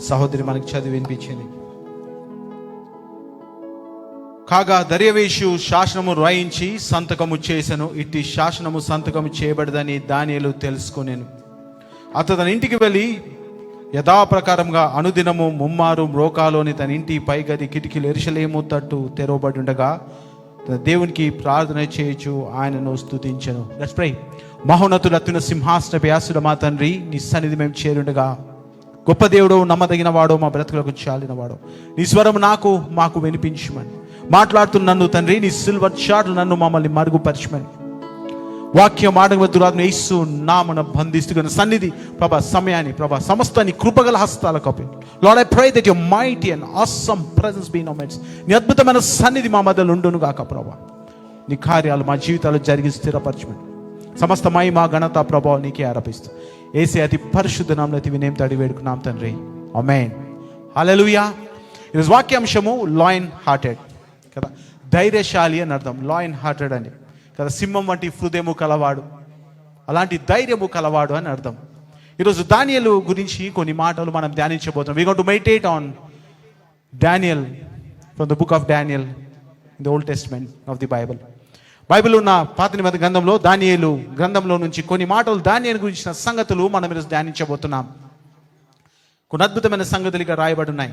సహోదరి మనకి చదివి వినిపించింది. కాగా దర్యావేషు శాసనము రాయించి సంతకము చేసెను. ఇట్టి శాసనము సంతకము చేయబడదని దానియేలు తెలుసుకొనెను. అతడు తన ఇంటికి వెళ్ళి యథాప్రకారంగా అనుదినము ముమ్మారు మ్రోకాలోని తన ఇంటి పైగది కిటికీలు యెరూషలేము తట్టు తెరవబడి ఉండగా దేవునికి ప్రార్థన చేయొచ్చు, ఆయనను స్తుతించెను. Let's pray. మహోన్నతుడు అత్యున్న సింహాసన వ్యాసుడు మా తండ్రి, నీ సన్నిధి మేము చేరుండగా, గొప్ప దేవుడు, నమ్మదగిన వాడు, మా బ్రతుకులకు చాలిన వాడు, నీ స్వరం మాకు వినిపించమని మాట్లాడుతున్న నన్ను తండ్రి, నీ సిల్వర్ షాట్లు నన్ను మమ్మల్ని మరుగుపరచమని వాక్యం ఆడవద్దురాదు యేసు నామమున బంధిస్తున్న సన్నిధి ప్రభా సమయాన్ని ప్రభా సమస్తాన్ని కృపగల హస్తాలకు అప్పి. Lord I pray that your mighty and awesome presence be in our midst. నీ అద్భుతమైన సన్నిధి మా మధ్యలో ఉండును గాక ప్రభా. నీ కార్యాలు మా జీవితాలు జరిగి స్థిరపరచమని సమస్త మహిమ ఘనత ప్రభావం నీకే ఆరోపిస్తూ యేసే అతి పరిశుద్ధ నామములో వినయం తడి వేడుకున్నాం తండ్రి, ఆమేన్. హల్లెలూయా. ఈరోజు వాక్యాంశము లాయన్ హార్టెడ్ కదా, ధైర్యశాలి అని అర్థం. లాయన్ హార్టెడ్ అని కదా, సింహం వంటి హృదయము కలవాడు, అలాంటి ధైర్యము కలవాడు అని అర్థం. ఈరోజు దానియేలు గురించి కొన్ని మాటలు మనం ధ్యానించబోతున్నాం. We going to meditate on Daniel from the book of Daniel in the Old Testament of the Bible. Bible ఉన్న పాత నిబంధన గ్రంథంలో దానియేలు గ్రంథంలో నుంచి కొన్ని మాటలు దానియేలు గురించిన సంగతులు మనం ఈరోజు ధ్యానించబోతున్నాం. కొన్ని అద్భుతమైన సంగతులు ఇక్కడ రాయబడి ఉన్నాయి.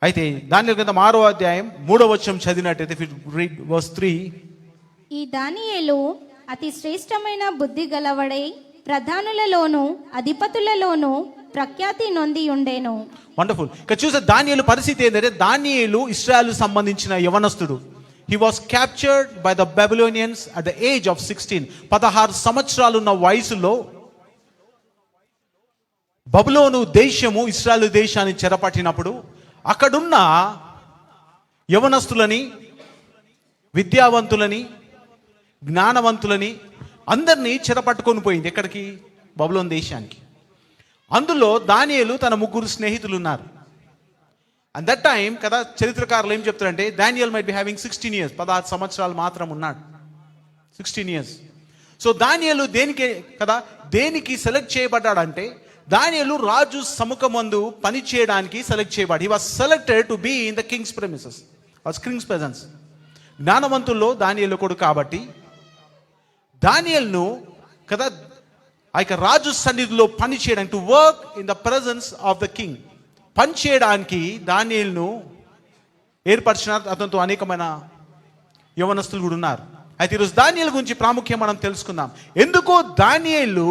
అయితే దానియేలు గ్రంథం 6వ అధ్యాయం 3వ వచనం చదివినట్టయితే, రీడ్ వర్స్ 3. ఈ దానియేలు అతి శ్రేష్టమైన బుద్ధి గలవడై ప్రధానులలోను అధిపతులలోను ప్రఖ్యాతి నొంది ఉండేను. వండర్ఫుల్. ఇక్కడ చూసే దానియేలు పరిస్థితి ఏంటంటే, దానియేలు ఇశ్రాయేలు సంబంధించిన యవనస్తుడు. He was captured by the Babylonians at the age of 16. 16 సంవత్సరాలు ఉన్న వయసులో బబులోను దేశము ఇశ్రాయేలు దేశాన్ని చెరపట్టినప్పుడు అక్కడున్న యవనస్తులని, విద్యావంతులని, జ్ఞానవంతులని అందరినీ చెరపట్టుకొని పోయింది. ఎక్కడికి? బబులోను దేశానికి. అందులో దానియేలు తన 3 స్నేహితులు ఉన్నారు. అండ్ దట్ టైం కదా, చరిత్రకారులు ఏం చెప్తారంటే, Daniel might be having 16 years, 16 సంవత్సరాలు మాత్రం ఉన్నాడు. 16 years. సో దానియేలు దేనికి సెలెక్ట్ చేయబడ్డాడంటే, దానియేలు రాజు సముఖమందు పని చేయడానికి సెలెక్ట్ చేయబడి, he was selected to be in the king's premises, was king's presence. జ్ఞానవంతుల్లో దానియేలు కొడుకు కాబట్టి దానియేలును కదా ఆ యొక్క రాజు సన్నిధిలో పని చేయడానికి, to work in the presence of the king, పని చేయడానికి దానియేలును ఏర్పరిచినారు. అతనితో అనేకమైన యవనస్తులు కూడా ఉన్నారు. అయితే ఈరోజు దానియేలు గురించి ప్రాముఖ్యం మనం తెలుసుకుందాం. ఎందుకో దానియేలు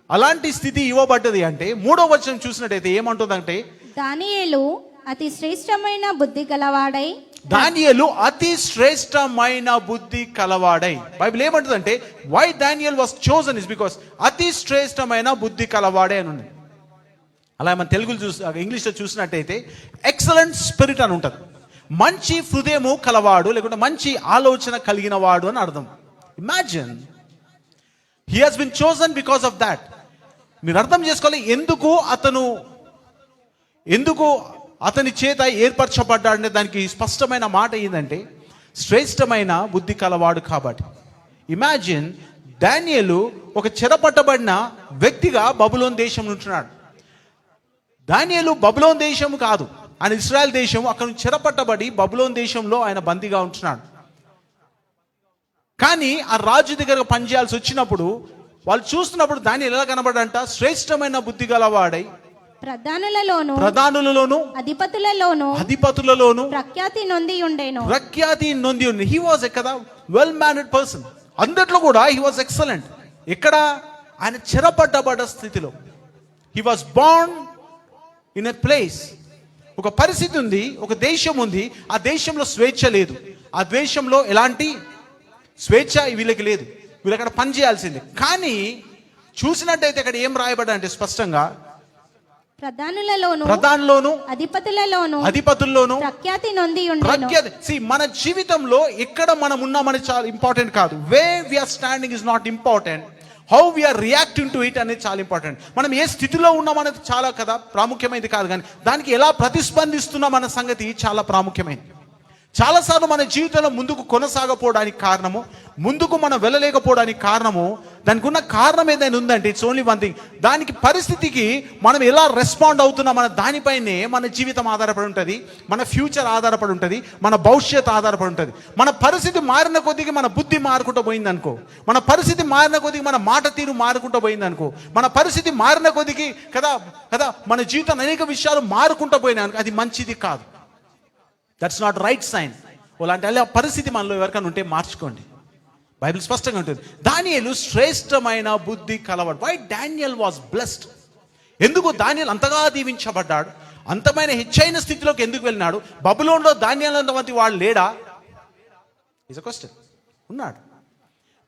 అలాంటి స్థితి ఇవ్వబడ్డది అంటే, 3వ వచనం చూసినట్టయితే ఏమంటుందంటే, దానియేలు అతి శ్రేష్టమైన బుద్ధి గలవాడై. దానియేలు అతి శ్రేష్టమైన బుద్ధి కలవాడై. బైబిల్ ఏమంటుందంటే, why Daniel was chosen is because అతి శ్రేష్టమైన బుద్ధి కలవాడే అని ఉంది. అలా మన తెలుగులో ఇంగ్లీష్లో చూసినట్టయితే ఎక్సలెంట్ స్పిరిట్ అని ఉంటుంది. మంచి హృదయము కలవాడు, లేకుంటే మంచి ఆలోచన కలిగిన వాడు అని అర్థం. Imagine, he has been chosen because of that. మీరు అర్థం చేసుకోవాలి ఎందుకు అతని చేత ఏర్పరచబడ్డాడంటే, దానికి స్పష్టమైన మాట ఏంటంటే, శ్రేష్టమైన బుద్ధి కలవాడు కాబట్టి. ఇమాజిన్, దానియేలు ఒక చెరపట్టబడిన వ్యక్తిగా బబులోన్ దేశం ఉంటున్నాడు. దానియేలు బబులోన్ దేశం కాదు, ఆయన ఇశ్రాయేల్ దేశం. అక్కడ నుంచి చెరపట్టబడి బబులోన్ దేశంలో ఆయన బందీగా ఉంటున్నాడు. కానీ ఆ రాజు దగ్గర పనిచేయాల్సి వచ్చినప్పుడు, వాళ్ళు చూస్తున్నప్పుడు దానియేలు ఎలా కనబడంట, శ్రేష్టమైన బుద్ధి గలవాడై ప్రధానులలోను అధిపతులలోను ప్రఖ్యాతి నొంది ఉండేను. హీ వాజ్ కదా వెల్ మేనర్డ్ పర్సన్. అందట్లో కూడా హీ వాజ్ ఎక్సలెంట్. ఇక్కడ ఆయన చెరపట్టబడ్డ స్థితిలో, he was Born in a place. ఒక పరిస్థితి ఉంది, ఒక దేశం ఉంది, ఆ దేశంలో స్వేచ్ఛ లేదు. ఆ దేశంలో ఎలాంటి స్వేచ్ఛ వీళ్ళకి లేదు. వీళ్ళు అక్కడ పని చేయాల్సిందే. కానీ చూసినట్టయితే అక్కడ ఏం రాయబడ్డా అంటే, స్పష్టంగా ప్రధానులలోను అధిపతులలోను ప్రఖ్యాతి నొంది ఉండేను. మన జీవితంలో ఎక్కడ మనం ఉన్నామని చాలా ఇంపార్టెంట్ కాదు. Way we're standing is not important, how we're reacting to it అనేది చాలా ఇంపార్టెంట్. మనం ఏ స్థితిలో ఉన్నామనేది చాలా కదా ప్రాముఖ్యమైనది కాదు, కానీ దానికి ఎలా ప్రతిస్పందిస్తున్నాం అన్న సంగతి చాలా ప్రాముఖ్యమైనది. చాలాసార్లు మన జీవితంలో ముందుకు కొనసాగపోవడానికి కారణము, ముందుకు మనం వెళ్ళలేకపోవడానికి కారణము, దానికి ఉన్న కారణం ఏదైనా ఉందంటే ఇట్స్ ఓన్లీ వన్ థింగ్. దానికి పరిస్థితికి మనం ఎలా రెస్పాండ్ అవుతున్నాం మన దానిపైనే మన జీవితం ఆధారపడి ఉంటుంది, మన ఫ్యూచర్ ఆధారపడి ఉంటుంది, మన భవిష్యత్తు ఆధారపడి ఉంటుంది. మన పరిస్థితి మారిన కొద్దిగా మన బుద్ధి మారుకుంటూ పోయిందనుకో, మన పరిస్థితి మారిన కొద్దిగా మన మాట తీరు మారుకుంటూ పోయిందనుకో, మన పరిస్థితి మారిన కొద్దికి కదా కదా మన జీవితం అనేక విషయాలు మారుకుంటూ పోయినాయి, అది మంచిది కాదు. That's not right sign. అలాంటి పరిస్థితి మనలో ఎవరికైనా ఉంటే మార్చుకోండి. బైబిల్ స్పష్టంగా ఉంటుంది. దానియేలు శ్రేష్టమైన బుద్ధి కలవాడు. Why Daniel was blessed? ఎందుకు దానియేలు అంతగా దీవించబడ్డాడు? అంతమైన హెచ్చైన స్థితిలోకి ఎందుకు వెళ్ళినాడు? బబులోన్లో దానియేలు వంటి వాడు లేడా? Is a question. ఉన్నాడు.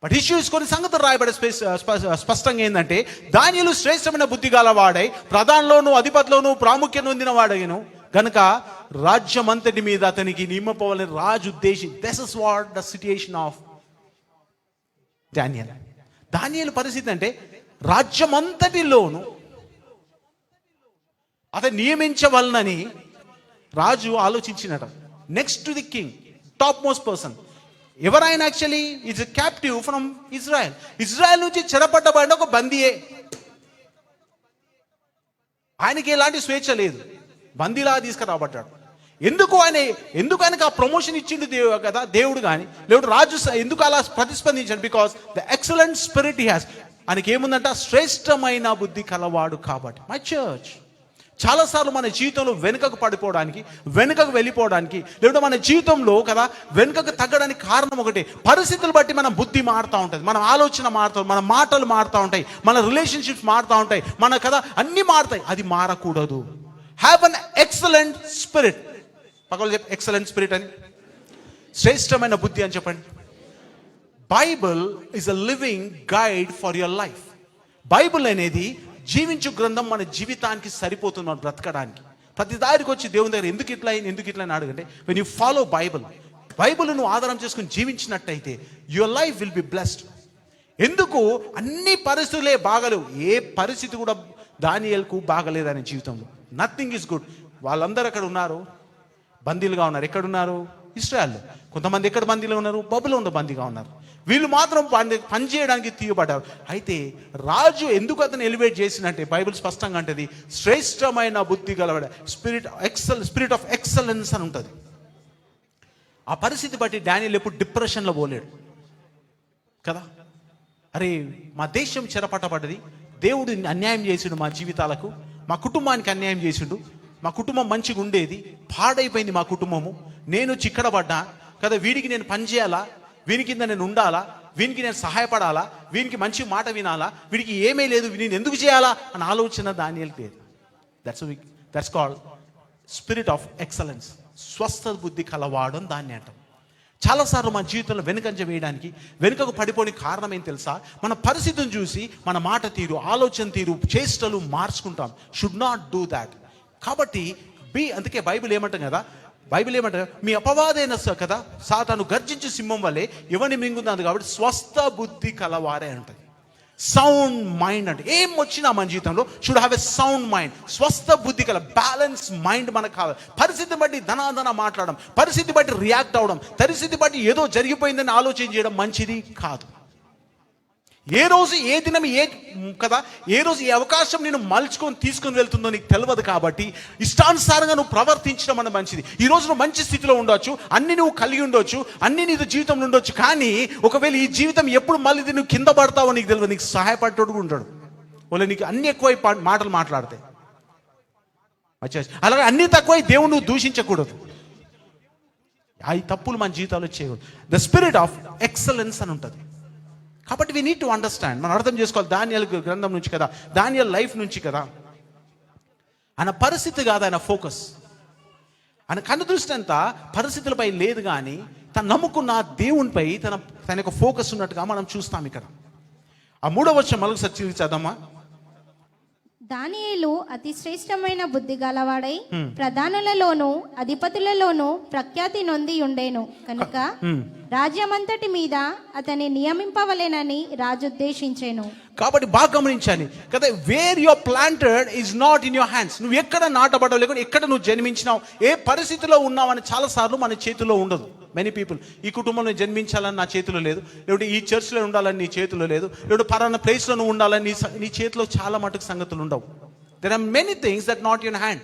బట్ ఇష్యూస్ కొన్ని సంగతులు రాయబడే స్పష్టంగా ఏంటంటే, దానియేలు శ్రేష్టమైన బుద్ధి గలవాడై ప్రధానంలోను అధిపతిలోను ప్రాముఖ్యత పొందిన వాడైను గనుక రాజ్యమంతటి మీద అతనికి నియమపోవాలని రాజు ఉద్దేశం. This is what the situation of Daniel. దానియేలు పరిస్థితి అంటే రాజ్యమంతటిలోను అతను నియమించవలనని రాజు ఆలోచించినట. Next to the king, top most person. ఎవరైనా actually is a captive from Israel. Israel నుంచి చెరపట్టబడిన ఒక బందీయే. ఆయనకి ఎలాంటి స్వేచ్ఛ లేదు, బందీలా తీసుకురాబడ్డాడు. ఎందుకు ఆయనకు ఆ ప్రమోషన్ ఇచ్చిండు కదా దేవుడు, కానీ లేడు రాజు ఎందుకు అలా ప్రతిస్పందించాడు? Because the excellent spirit he has. ఆయనకి ఏముందంట? శ్రేష్టమైన బుద్ధి కలవాడు కాబట్టి. మై చర్చ్, చాలాసార్లు మన జీవితంలో వెనుకకు పడిపోవడానికి, వెనుకకు వెళ్ళిపోవడానికి, లేదంటే మన జీవితంలో కదా వెనుకకు తగ్గడానికి కారణం ఒకటి. పరిస్థితులు బట్టి మన బుద్ధి మారుతూ ఉంటుంది, మన ఆలోచన మారుతూ, మన మాటలు మారుతూ ఉంటాయి, మన రిలేషన్షిప్స్ మారుతూ ఉంటాయి, మన కదా అన్నీ మారుతాయి. అది మారకూడదు. Have an excellent spirit. పక్కన చెప్పి ఎక్సలెంట్ స్పిరిట్ అని, శ్రేష్టమైన బుద్ధి అని చెప్పండి. Bible is a living guide for your life. Bible అనేది జీవించు గ్రంథం. మన జీవితానికి సరిపోతుంది మనం బ్రతకడానికి. ప్రతి దారికి వచ్చి దేవుని దగ్గర ఎందుకు ఇట్లా అని అడగంటే, వెన్ యూ ఫాలో బైబిల్ నువ్వు ఆధారం చేసుకుని జీవించినట్టయితే your life will be blessed. ఎందుకు? అన్ని పరిస్థితులే బాగలేవు. ఏ పరిస్థితి కూడా దానియేలుకు బాగలేదు ఆయన జీవితంలో. Nothing is good. వాళ్ళందరూ అక్కడ ఉన్నారు, బందీలుగా ఉన్నారు. ఎక్కడున్నారు? ఇశ్రాయేల్లో. కొంతమంది ఎక్కడ బందీలో ఉన్నారు? బబులోనులో బందీగా ఉన్నారు. వీళ్ళు మాత్రం పని చేయడానికి తీయబడ్డారు. అయితే రాజు ఎందుకు అతను ఎలివేట్ చేసినంటే, బైబిల్ స్పష్టంగా అంటది శ్రేష్టమైన బుద్ధి గలవాడ, స్పిరిట్ ఆఫ్ ఎక్సలెన్స్ అని ఉంటుంది. ఆ పరిస్థితి బట్టి డానియేల్ ఎప్పుడు డిప్రెషన్లో పోలేడు కదా. అరే మా దేశం చెరపట్టబడ్డది, దేవుడు అన్యాయం చేసిండు, మా జీవితాలకు, మా కుటుంబానికి అన్యాయం చేసిండు, మా కుటుంబం మంచిగా ఉండేది, పాడైపోయింది మా కుటుంబము, నేను చిక్కడబడ్డా కదా, వీడికి నేను పని చేయాలా, వీని కింద నేను ఉండాలా, వీనికి నేను సహాయపడాలా, వీనికి మంచి మాట వినాలా, వీడికి ఏమీ లేదు, నేను ఎందుకు చేయాలా అని ఆలోచన దానియేలుకి లేదు. That's called spirit of excellence. స్వస్థ బుద్ధి కలవాడం దాన్ని అంటాం. చాలాసార్లు మన జీవితంలో వెనుకంజ వేయడానికి, వెనుకకు పడిపోవడానికి కారణం ఏం తెలుసా? మన పరిస్థితిని చూసి మన మాట తీరు, ఆలోచన తీరు, చేష్టలు మార్చుకుంటాం. Should not do that. కాబట్టి అందుకే బైబిల్ ఏమంటాం కదా, మీ అపవాదైన కదా సాతాను గర్జించు సింహం వల్లే ఎవరిని మింగుతుంది కాబట్టి స్వస్థ బుద్ధి కలవారే అంటది. సౌండ్ మైండ్ అంటే ఏం వచ్చినా మన జీవితంలో should have a sound mind. స్వస్థ బుద్ధి కల బ్యాలెన్స్ మైండ్ మనకు కావాలి. పరిస్థితి బట్టి ధనాధన మాట్లాడడం, పరిస్థితి బట్టి రియాక్ట్ అవడం, పరిస్థితి బట్టి ఏదో జరిగిపోయిందని ఆలోచన చేయడం మంచిది కాదు. ఏ రోజు ఏ దినం ఏ రోజు ఏ అవకాశం నేను మలుచుకొని తీసుకొని వెళ్తుందో నీకు తెలియదు. కాబట్టి ఇష్టానుసారంగా నువ్వు ప్రవర్తించడం అన్న మంచిది. ఈ రోజు నువ్వు మంచి స్థితిలో ఉండొచ్చు, అన్ని నువ్వు కలిగి ఉండొచ్చు, అన్ని నీతో జీవితంలో ఉండొచ్చు, కానీ ఒకవేళ ఈ జీవితం ఎప్పుడు మళ్ళీ నువ్వు కింద పడతావో నీకు తెలియదు. నీకు సహాయపడేటోడు కూడా ఉంటాడు, వాళ్ళ నీకు అన్ని ఎక్కువై మాటలు మాట్లాడతాయి. అలాగే అన్ని తక్కువై దేవుడు నువ్వు దూషించకూడదు. ఈ తప్పులు మన జీవితాల్లో చేయకూడదు. ద స్పిరిట్ ఆఫ్ ఎక్సలెన్స్ అని ఉంటుంది. కాబట్టి వీ నీడ్ టు అండర్స్టాండ్, మనం అర్థం చేసుకోవాలి. దానియేలు గ్రంథం నుంచి కదా, దానియేలు లైఫ్ నుంచి కదా, ఆయన పరిస్థితి కాదు ఆయన ఫోకస్. ఆయన కన్ను దృష్టి అంతా పరిస్థితులపై లేదు, కానీ తను నమ్ముకున్న దేవునిపై తన యొక్క ఫోకస్ ఉన్నట్టుగా మనం చూస్తాం ఇక్కడ. ఆ 3వ వచనం మరొకసారి చదివిద్దామా? దానియేలు అతి శ్రేష్టమైన బుద్ధి గలవాడై ప్రధానులలోను అధిపతులలోను ప్రఖ్యాతి నొంది ఉండేను కనుక రాజ్యమంతటి మీద అతన్ని నియమింపవలెనని రాజు ఉద్దేశించెను. కాబట్టి బాగా గమనించాలి కదా, where your planted is not in your hands. నువ్వు ఎక్కడ నాటబడవు, లేకుండా ఎక్కడ నువ్వు జన్మించినావు, ఏ పరిస్థితిలో ఉన్నావు అని చాలా సార్లు మన చేతిలో ఉండదు. మెనీ పీపుల్, ఈ కుటుంబంలో జన్మించాలని నా చేతిలో లేదు, లేకపోతే ఈ చర్చ్లో ఉండాలని నీ చేతిలో లేదు, లేకపోతే పలానా ప్లేస్లో నువ్వు ఉండాలని నీ చేతిలో చాలా మటుకు సంగతులు ఉండవు. There are many things that not in hand.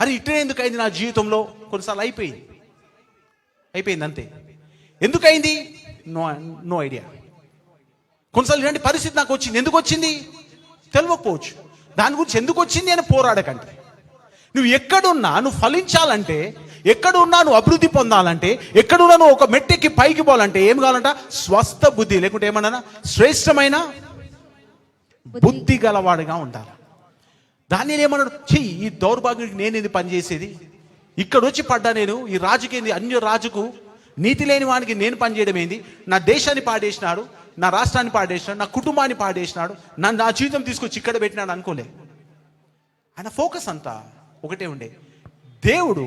అది ఇట్లా ఎందుకు అయింది నా జీవితంలో? కొన్నిసార్లు అయిపోయింది అంతే. ఎందుకైంది? No idea. కొన్నిసార్లు ఇలాంటి పరిస్థితి నాకు వచ్చింది. ఎందుకు వచ్చింది తెలియకపోవచ్చు. దాని గురించి ఎందుకు వచ్చింది అని పోరాడకండి. నువ్వు ఎక్కడున్నా నువ్వు ఫలించాలంటే, ఎక్కడున్నా నువ్వు అభివృద్ధి పొందాలంటే, ఎక్కడున్నా నువ్వు ఒక మెట్టెక్కి పైకి పోవాలంటే ఏం కావాలంట? స్వస్థ బుద్ధి, లేకుంటే ఏమన్నా శ్రేష్టమైన బుద్ధి గలవాడిగా ఉండాలి. దాన్ని ఏమన్నాడు? చెయ్యి, ఈ దౌర్భాగ్యుడికి నేనేది పనిచేసేది, ఇక్కడ వచ్చి పడ్డా నేను, ఈ రాజుకేంది, అన్య రాజుకు, నీతి లేని వానికి నేను పనిచేయడం ఏంది, నా దేశాన్ని పాడేసినాడు, నా రాష్ట్రాన్ని పాడేసినాడు, నా కుటుంబాన్ని పాడేసినాడు, నా జీవితం తీసుకొచ్చి ఇక్కడ పెట్టినాడు అనుకోలే. ఆయన ఫోకస్ అంతా ఒకటే ఉండే, దేవుడు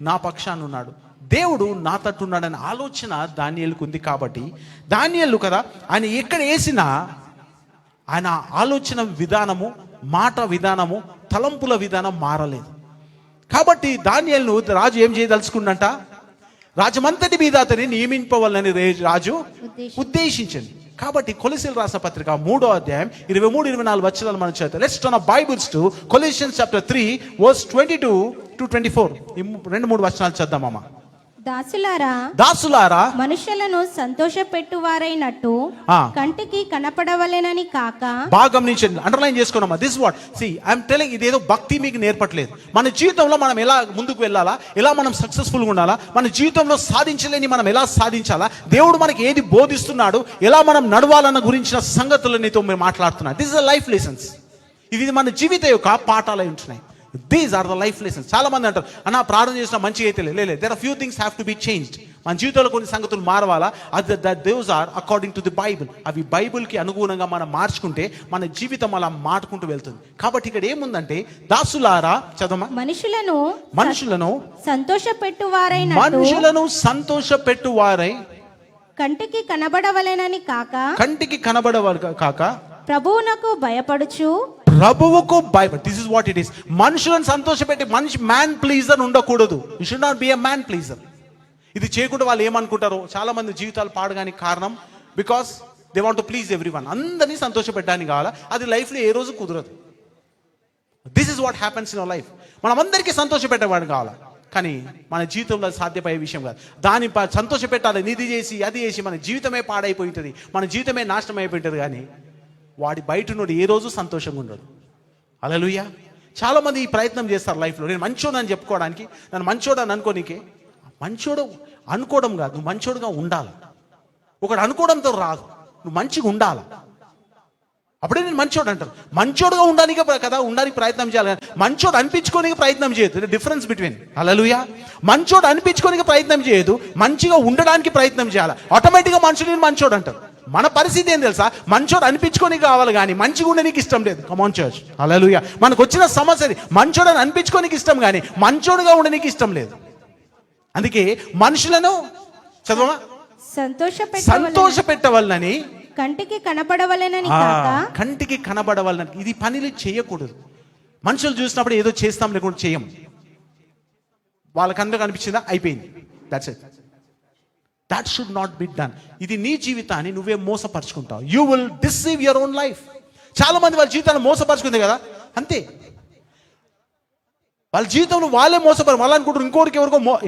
నా పక్షాన ఉన్నాడు, దేవుడు నా తట్టున్నాడనే ఆలోచన దానియేలుకు ఉంది. కాబట్టి దానియేలు కదా, ఆయన ఎక్కడ వేసినా ఆయన ఆలోచన విధానము, మాట విధానము, తలంపుల విధానం మారలేదు. కాబట్టి దానియేలును రాజు ఏం చేయదలుచుకుందంట? రాజమంతటి మీద అతన్ని నియమింపవాలని రాజు ఉద్దేశించింది. కాబట్టి కొలొస్సీయులకు రాసిన పత్రిక 3వ అధ్యాయం 23-24 వచనాలు మనం చదువుతాం. Let's turn our Bibles to Colossians chapter 3 verse 22 to 24. ఈ 2-3 వచనాలు చదువుదామా. దాసులారా మనుషులను సంతోషపెట్టువారైనట్టు కంటికి కనపడవలెనని కాక. బాగా గమనించండి, అండర్లైన్ చేసుకున్నామా. This what see I'm telling. ఇదేదో భక్తి మీకు నేర్పట్లేదు. మన జీవితంలో మనం ఎలా ముందుకు వెళ్ళాలా, ఎలా మనం సక్సెస్ఫుల్గా ఉండాలా, మన జీవితంలో సాధించలేని మనం ఎలా సాధించాలా, దేవుడు మనకి ఏది బోధిస్తున్నాడు, ఎలా మనం నడవాలన్న గురించిన సంగతులు నీతో మేము మాట్లాడుతున్నాను. This is the life lessons. ఇది మన జీవిత యొక్క పాఠాలై ఉంటున్నాయి. These are the life lessons. చాలా మంది అంటారు, అన్న ప్రార్థన చేసినా మంచిగా అయితే లేదు. There are few things have to be changed. మన జీవితంలో కొన్ని సంగతులు మారవాలా. Those are according to the Bible. అవి బైబిల్కి అనుగుణంగా మనం మార్చుకుంటే మన జీవితం అలా మాటుకుంటూ వెళ్తుంది. కాబట్టి ఇక్కడ ఏముందంటే, దాసులారా చదవమా. మనుషులను సంతోషపెట్టువారై కంటికి కనబడవలెనని కాక ప్రభువునకు భయపడుచు. This is what it is. మనుషులను సంతోషపెట్టి, మనిషి మ్యాన్ ప్లీజర్ ఉండకూడదు. You should not be a man pleaser. ఇది చేయకుండా వాళ్ళు ఏమనుకుంటారో, చాలా మంది జీవితాలు పాడడానికి కారణం because they want to please everyone. అందరినీ సంతోషపెట్టడానికి కావాలా, అది లైఫ్లో ఏ రోజు కుదరదు. This is what happens in our life. మనం అందరికీ సంతోషపెట్టేవాడు కావాలా, కానీ మన జీవితంలో సాధ్యపడే విషయం కాదు. దాన్ని సంతోషపెట్టాలి, నిధి చేసి అది చేసి మన జీవితమే పాడైపోతుంది, మన జీవితమే నాశనం అయిపోతుంది. కానీ వాడి బయట నుండి ఏ రోజు సంతోషంగా ఉండడు. హల్లెలూయా. చాలా మంది ఈ ప్రయత్నం చేస్తారు లైఫ్లో. నేను మంచోడు అని చెప్పుకోవడానికి, నన్ను మంచోడు అని అనుకోనికే. మంచోడు అనుకోవడం కాదు, నువ్వు మంచోడుగా ఉండాలి. ఒకడు అనుకోవడంతో రాదు, నువ్వు మంచిగా ఉండాలి. అప్పుడే నేను మంచోడు అంటారు. మంచోడుగా ఉండడానికి కదా ఉండడానికి ప్రయత్నం చేయాలి, మంచోడు అనిపించుకోనికి ప్రయత్నం చేయదు. Difference between. హల్లెలూయా. మంచోడు అనిపించుకోనికి ప్రయత్నం చేయదు, మంచిగా ఉండడానికి ప్రయత్నం చేయాలి. ఆటోమేటిక్గా మనుషులు మంచోడు అంటారు. మన పరిస్థితి ఏం తెలుసా? మంచోడు అనిపించుకొని కావాలి, కానీ మంచిగా ఉండడానికి ఇష్టం లేదు. Come on church. హల్లెలూయా. మనకు వచ్చిన సమస్య మంచోడని అనిపించుకోనికి ఇష్టం, కానీ మంచోడుగా ఉండడానికి ఇష్టం లేదు. అందుకే మనుషులను చదవమా సంతోషపెట్టవలనని, కంటికి కనబడవలెనని ఇది పనులు చేయకూడదు. మనుషులు చూసినప్పుడు ఏదో చేస్తాం, లేకుండా చేయం. వాళ్ళకందరూ కనిపించిందా, అయిపోయింది, that's it. That should not be done. ఇది నీ జీవితాన్ని నువ్వే మోసపరుచుకుంటావు. You will deceive your own life. చాలా మంది వాళ్ళ జీవితాన్ని మోసపరుచుకుంది కదా, అంతే. వాళ్ళ జీవితంలో వాళ్ళే మోసపోరు. వాళ్ళు అనుకుంటారు ఇంకోరికి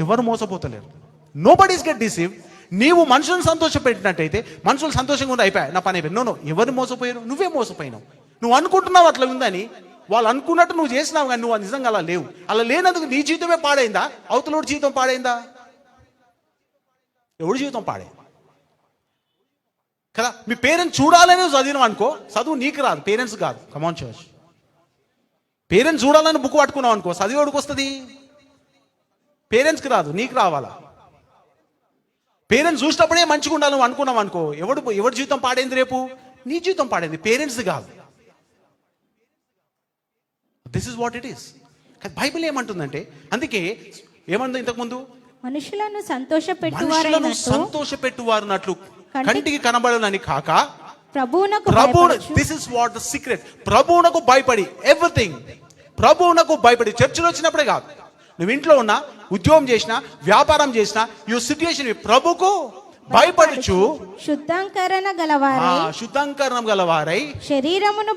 ఎవరు మోసపోతలేరు. Nobody is get deceive. నీవు మనుషులను సంతోషపెట్టినట్టయితే మనుషులు సంతోషంగా ఉండి అయిపోయాయి, నా పని అయిపోయింది. నో, ఎవరు మోసపోయారు? నువ్వే మోసపోయినావు. నువ్వు అనుకుంటున్నావు అట్లా ఉందని, వాళ్ళు అనుకున్నట్టు నువ్వు చేసినావు, కానీ నువ్వు నిజంగా అలా లేవు. అలా లేనందుకు నీ జీవితమే పాడైందా? అవతలోడి జీవితం పాడైందా? ఎవడి జీవితం పాడైంది కదా. మీ పేరెంట్స్ చూడాలని చదివినావు అనుకో, చదువు నీకు రాదు, పేరెంట్స్ కాదు. Come on church. పేరెంట్స్ చూడాలని బుక్ పట్టుకున్నావు అనుకో, చదివేవాడికి వస్తుంది, పేరెంట్స్కి రాదు, నీకు రావాలా. పేరెంట్స్ చూసినప్పుడే మంచిగా ఉండాలి నువ్వు అనుకున్నావు అనుకో, ఎవడి జీవితం పాడైంది రేపు? నీ జీవితం పాడైంది, పేరెంట్స్ కాదు. This is what it is. Bible ఏమంటుందంటే, అందుకే ఏమంది ఇంతకుముందు, మనుషులను మనుషులను సంతోషపెట్టువారునట్లు కంటికి కనబడనని కాక ప్రభువునకు this is what the secret. ప్రభువునకు భయపడి, ఎవ్రీథింగ్ ప్రభువునకు భయపడి. చర్చిలో వచ్చినప్పుడే కాదు, నువ్వు ఇంట్లో ఉన్నా, ఉద్యోగం చేసినా, వ్యాపారం చేసినా, యువర్ సిట్యుయేషన్ ప్రభుకు భయపడుచు శుద్ధాంకరణం గలవారై శరీరమును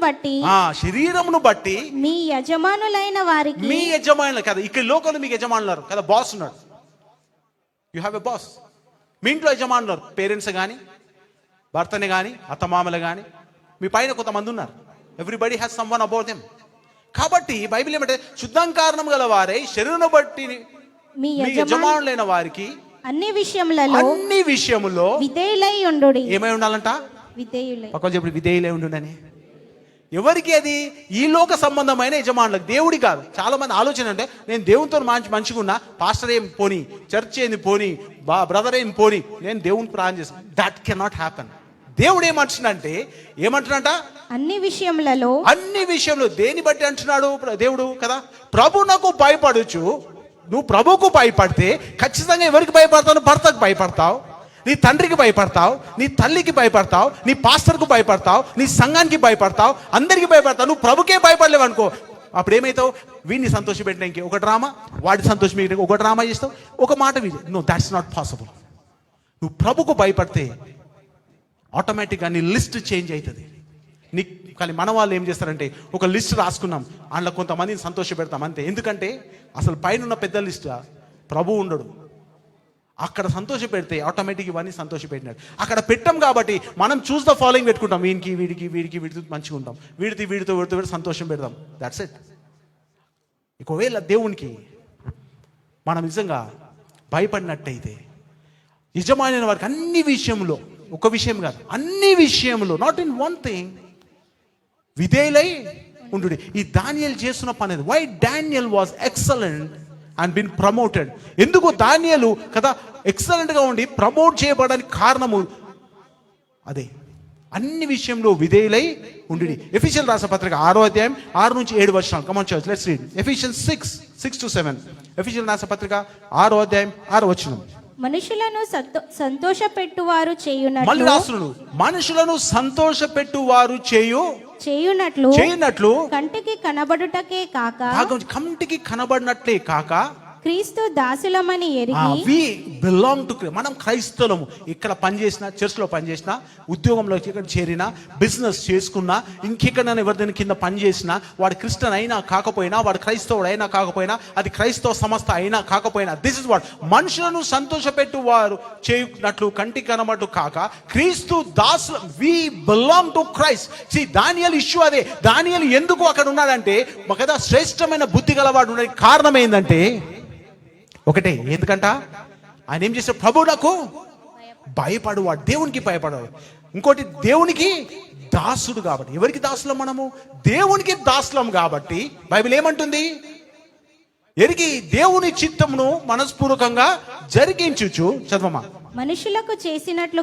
బట్టి మీ యజమానులైన వారికి, మీ యజమానులు కదా, ఇక్కడ లోకంలో మీకు యజమానులు కదా, బాస్ ఉన్నాడు. You have a boss. మీ ఇంట్లో యజమానులు, పేరెంట్స్ కానీ, భర్తని కానీ, అత్తమామలు కానీ, మీ పైన కొంతమంది ఉన్నారు. Everybody has some one about them. కాబట్టి బైబిల్ ఏమంటే, శుద్ధాంకరణం గల వారై శరీరమును బట్టి మీ యజమానులైన వారికి అన్ని విషయములో విధేయులై ఉండుడి. ఏమై ఉండాలంట? విధేయులై. పక్కన చెప్పి విధేయులై ఉండుడని. ఎవరికి అది? ఈ లోక సంబంధమైన యజమానులకు, దేవుడి కాదు. చాలా మంది ఆలోచన అంటే, నేను దేవునితో మంచిగా ఉన్నా, పాస్టర్ ఏం పోని, చర్చ్ ఏంది పోని, బ్రదర్ ఏం పోని, నేను దేవుని ప్రార్థన చేస్తాను. That can not happen. దేవుడు ఏమంటున్నాడంట? అన్ని విషయంలో దేని బట్టి అంటున్నాడు దేవుడు కదా? ప్రభువునకు భయపడుచు. నువ్వు ప్రభువుకు భయపడితే ఖచ్చితంగా ఎవరికి భయపడతావు? భర్తకు భయపడతావు, నీ తండ్రికి భయపడతావు, నీ తల్లికి భయపడతావు, నీ పాస్టర్కు భయపడతావు, నీ సంఘానికి భయపడతావు, అందరికి భయపడతావు. నువ్వు ప్రభుకే భయపడలేవు అనుకో, అప్పుడు ఏమవుతావు? వీడిని సంతోషపెట్టడానికి ఒక డ్రామా, వాడి సంతోషం ఒక డ్రామా చేస్తావు, ఒక మాట వీడి. No, that's not possible. నువ్వు ప్రభుకు భయపడితే ఆటోమేటిక్గా నీ లిస్ట్ చేంజ్ అవుతుంది. కానీ మన వాళ్ళు ఏం చేస్తారంటే, ఒక లిస్ట్ రాసుకున్నాం, అందులో కొంతమందిని సంతోష పెడతాం అంతే. ఎందుకంటే అసలు పైన ఉన్న పెద్ద లిస్ట్ ప్రభు ఉండడు. అక్కడ సంతోష పెడితే ఆటోమేటిక్ ఇవన్నీ సంతోష పెట్టినాడు. అక్కడ పెట్టాం కాబట్టి మనం చూస్ ద ఫాలోయింగ్ పెట్టుకుంటాం. వీడితో మంచిగా ఉంటాం, వీడితో సంతోషం పెడతాం. That's it. ఒకవేళ దేవునికి మనం నిజంగా భయపడినట్టయితే, యజమాని వారికి అన్ని విషయంలో, ఒక విషయం కాదు, అన్ని విషయంలో, నాట్ ఇన్ వన్ థింగ్, విధేయులై ఉండు. ఈ దానియేలు చేస్తున్న పని. Why Daniel was excellent and been promoted. ఎందుకు దానియేలు కదా ఎక్సలెంట్ గా ఉండి ప్రమోట్ చేయబడడానికి కారణము అదే, అన్ని విషయంలో విధేయులై ఉండు. ఎఫెసీయుల రాసిన పత్రిక 6వ అధ్యాయం 6 నుంచి 7 వచనాలు. Come on church, let's read Ephesians 6:6-7. ఎఫెసీయుల రాసిన పత్రిక 6వ అధ్యాయం 6వ వచనం. మనుషులను సంతోషపెట్టువారు చేయునట్లు, మళ్ళీ రాస్తున్నాడు, మనుషులను సంతోషపెట్టువారు చేయునట్లు కంటికి కనబడుటకే కాక, కంటికి కనబడినట్లే కాక, క్రీస్తు దాసులమని ఎరిగి. వి బిలాంగ్ టు, మనం క్రైస్తవులము. ఇక్కడ పనిచేసినా, చర్చ్లో పనిచేసినా, ఉద్యోగంలో ఇక్కడ చేరినా, బిజినెస్ చేసుకున్నా, ఇంకెక్కడైనా ఎవరిదైనా కింద పనిచేసినా, వాడు క్రిస్టియన్ అయినా కాకపోయినా, వాడు క్రైస్తవుడు అయినా కాకపోయినా, అది క్రైస్తవ సంస్థ అయినా కాకపోయినా, దిస్ ఇస్ వాట్, మనుషులను సంతోషపెట్టు వారు చేయునట్లు కంటికి కనబడు కాక, క్రీస్తు దాసు, we belong to Christ. Daniyelu issue అదే. దానియేలు ఎందుకు అక్కడ ఉన్నాడంటే, కదా శ్రేష్టమైన బుద్ధి గలవాడు ఉండడానికి కారణం ఏంటంటే ఒకటే, ఎందుకంట ఆయన ఏం చేస్తాడు? ప్రభువునకు భయపడువాడు, దేవునికి భయపడవాడు. ఇంకోటి, దేవునికి దాసుడు కాబట్టి. ఎవరికి దాసులం? మనము దేవునికి దాసులం కాబట్టి బైబిల్ ఏమంటుంది? ఎరిగి దేవుని చిత్తమును మనస్పూర్వకంగా జరిగించుచు. చదవమా. మనుషులకు చేసినట్టు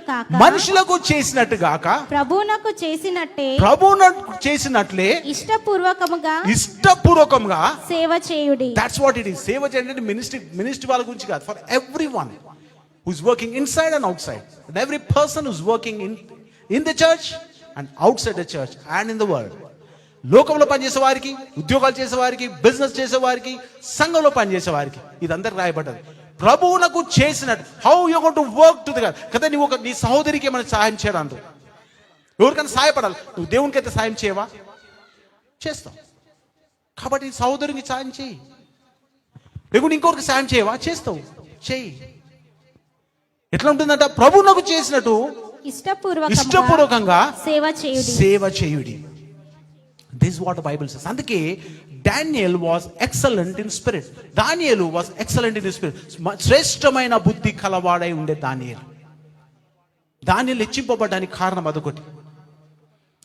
గాక ప్రభువునకు చేసినట్లే ఇష్టపూర్వకంగా సేవ చేయుడి. That's what it is. సేవ చేయండి మినిస్ట్రీ వాళ్ళ గురించి కాదు, for everyone who's working inside and outside, and every person who's working in the church and outside the church and in the world. లోకంలో పనిచేసే వారికి, ఉద్యోగాలు చేసే వారికి, బిజినెస్ చేసే వారికి, సంఘంలో పనిచేసే వారికి, ఇదందరికి రాయబడ్డది. ప్రభువునకు చేసినట్టు. How you going to work to the God కదా. నువ్వు నీ సహోదరికి ఏమైనా సాయం చేయడానికి, ఎవరికైనా సహాయపడాలి. నువ్వు దేవునికి అయితే సాయం చేయవా? చేస్తావు. కాబట్టి సహోదరునికి సాయం చేయి. లేకుంటే ఇంకొకరికి సాయం చేయవా? చేస్తావు, చేయి. ఎట్లా ఉంటుందంట? ప్రభువునకు చేసినట్టు ఇష్టపూర్వకంగా సేవ చేయుడి. This is what the Bible says. అందుకే Daniel was excellent in spirit. దానియేలు was excellent in spirit. శ్రేష్టమైన బుద్ధి కలవాడై ఉండే దానియేలు హెచ్చింపబడడానికి కారణం అదొకటి.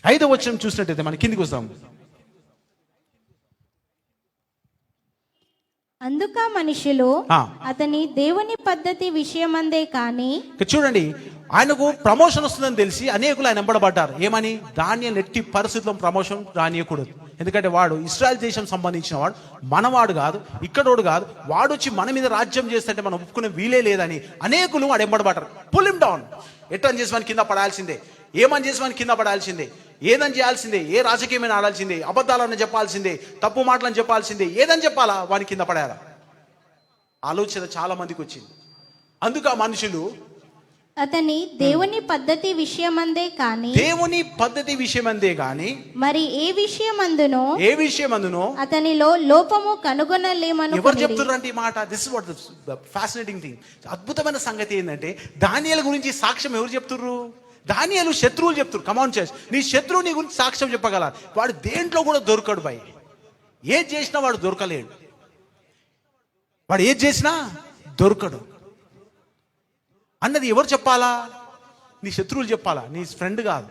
5వ వచనం చూసినట్టయితే మనం కిందికి వస్తాం. అందుక మనుషులు అతని దేవుని పద్ధతి విషయమందే కానీ. చూడండి, ఆయనకు ప్రమోషన్ వస్తుందని తెలిసి అనేకులు ఆయన వెంబడబడ్డారు. ఏమని? దానియేలు ఎట్టి పరిస్థితుల్లో ప్రమోషన్ రానియకూడదు. ఎందుకంటే వాడు ఇశ్రాయెల్ దేశం సంబంధించిన వాడు, మనవాడు కాదు, ఇక్కడోడు కాదు. వాడు వచ్చి మన మీద రాజ్యం చేస్తుంటే మనం ఒప్పుకునే వీలే లేదని అనేకులు వాడు ఎంబడబడ్డారు. Pull him down. ఎట్టని చేసి వాని కింద పడాల్సిందే, ఏమని చేసి వాని కింద పడాల్సిందే, ఏదని చేయాల్సిందే, ఏ రాజకీయమైన ఆడాల్సిందే, అబద్ధాలను చెప్పాల్సిందే, తప్పు మాటలను చెప్పాల్సిందే, ఏదని చెప్పాలా వాని కింద పడాలా ఆలోచన చాలా మందికి వచ్చింది. అందుకు ఆ మనుషులు అతని దేవుని పద్ధతి విషయమందే కాని దేవుని పద్ధతి విషయమందే గాని మరి ఏ విషయమందునో అతనిలో లోపము కనుగొనలేమను. ఎవరు చెప్తున్నారంటే ఈ మాట? This is what the fascinating thing. అద్భుతమైన సంగతి ఏంటంటే దానియేలు గురించి సాక్ష్యం ఎవరు చెప్తుర్రు? దానియేలు శత్రువులు చెప్తున్నారు. కమాన్ చర్చ్, నీ శత్రువు నీ గురించి సాక్ష్యం చెప్పగల. వాడు దేంట్లో కూడా దొరకడు భయ్. ఏది చేసినా వాడు దొరకలేడు. వాడు ఏది చేసినా దొరకడు అన్నది ఎవరు చెప్పాలా? నీ శత్రువులు చెప్పాలా, నీ ఫ్రెండ్ కాదు.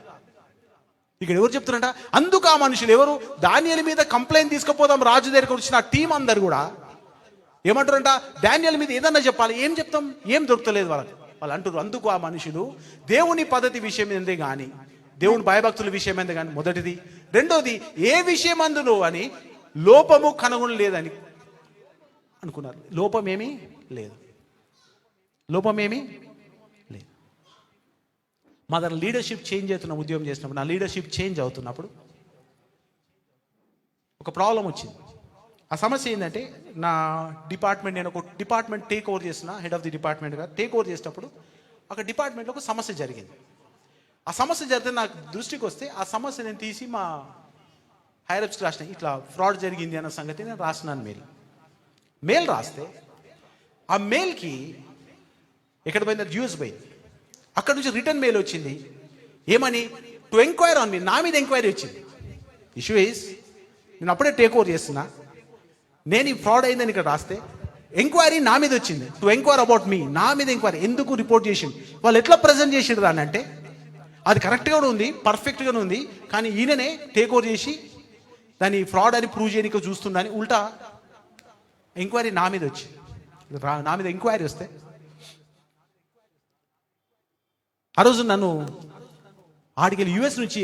ఇక్కడ ఎవరు చెప్తున్నారంట? అందుకు ఆ మనుషులు ఎవరు దానియేలు మీద కంప్లైంట్ తీసుకుపోదాం రాజు దగ్గరికి వచ్చిన ఆ టీం అందరు కూడా ఏమంటారంట? దానియేలు మీద ఏదన్నా చెప్పాలి. ఏం చెప్తాం? ఏం దొరకలేదు వాళ్ళకి. వాళ్ళు అంటారు అందుకు ఆ మనుషులు దేవుని పద్ధతి విషయం ఏందే కానీ, దేవుని భయభక్తుల విషయం ఏందే కానీ మొదటిది. రెండోది ఏ విషయం అందులో అని లోపము కనుగొనలేదని అనుకున్నారు. లోపమేమీ లేదు. మా దగ్గర లీడర్షిప్ చేంజ్ అవుతున్న ఉద్యోగం చేసినప్పుడు, నా లీడర్షిప్ చేంజ్ అవుతున్నప్పుడు ఒక ప్రాబ్లం వచ్చింది. ఆ సమస్య ఏంటంటే నా డిపార్ట్మెంట్, నేను ఒక డిపార్ట్మెంట్ టేక్ ఓవర్ చేసిన, హెడ్ ఆఫ్ ది డిపార్ట్మెంట్గా టేక్ ఓవర్ చేసేటప్పుడు ఒక డిపార్ట్మెంట్లో ఒక సమస్య జరిగింది. ఆ సమస్య జరిగితే నాకు దృష్టికి వస్తే ఆ సమస్య నేను తీసి మా హైరప్స్కి రాసిన. ఇట్లా ఫ్రాడ్ జరిగింది అన్న సంగతి నేను రాసినాను. మెయిల్ రాస్తే ఆ మెయిల్కి ఎక్కడ పోయింది? యూఎస్ పోయింది. అక్కడ నుంచి రిటర్న్ మెయిల్ వచ్చింది. ఏమని? టు ఎంక్వైర్ ఆన్ మీ. నా మీద ఎంక్వైరీ వచ్చింది. ఇష్యూ ఈస్ నేను అప్పుడే టేక్ ఓవర్ చేస్తున్నా, నేను ఈ ఫ్రాడ్ అయిందని ఇక్కడ రాస్తే ఎంక్వైరీ నా మీద వచ్చింది. To enquire about me. నా మీద ఎంక్వైరీ ఎందుకు రిపోర్ట్ చేసింది? వాళ్ళు ఎట్లా ప్రజెంట్ చేసిండ్రు అని అంటే అది కరెక్ట్గానే ఉంది, పర్ఫెక్ట్గానే ఉంది, కానీ ఈయననే టేక్ ఓవర్ చేసి దాన్ని ఫ్రాడ్ అని ప్రూవ్ చేయడానికి చూస్తుండని ఉల్టా ఎంక్వైరీ నా మీద వచ్చింది. నా మీద ఎంక్వైరీ వస్తే ఆ రోజు నన్ను ఆడికి యుఎస్ నుంచి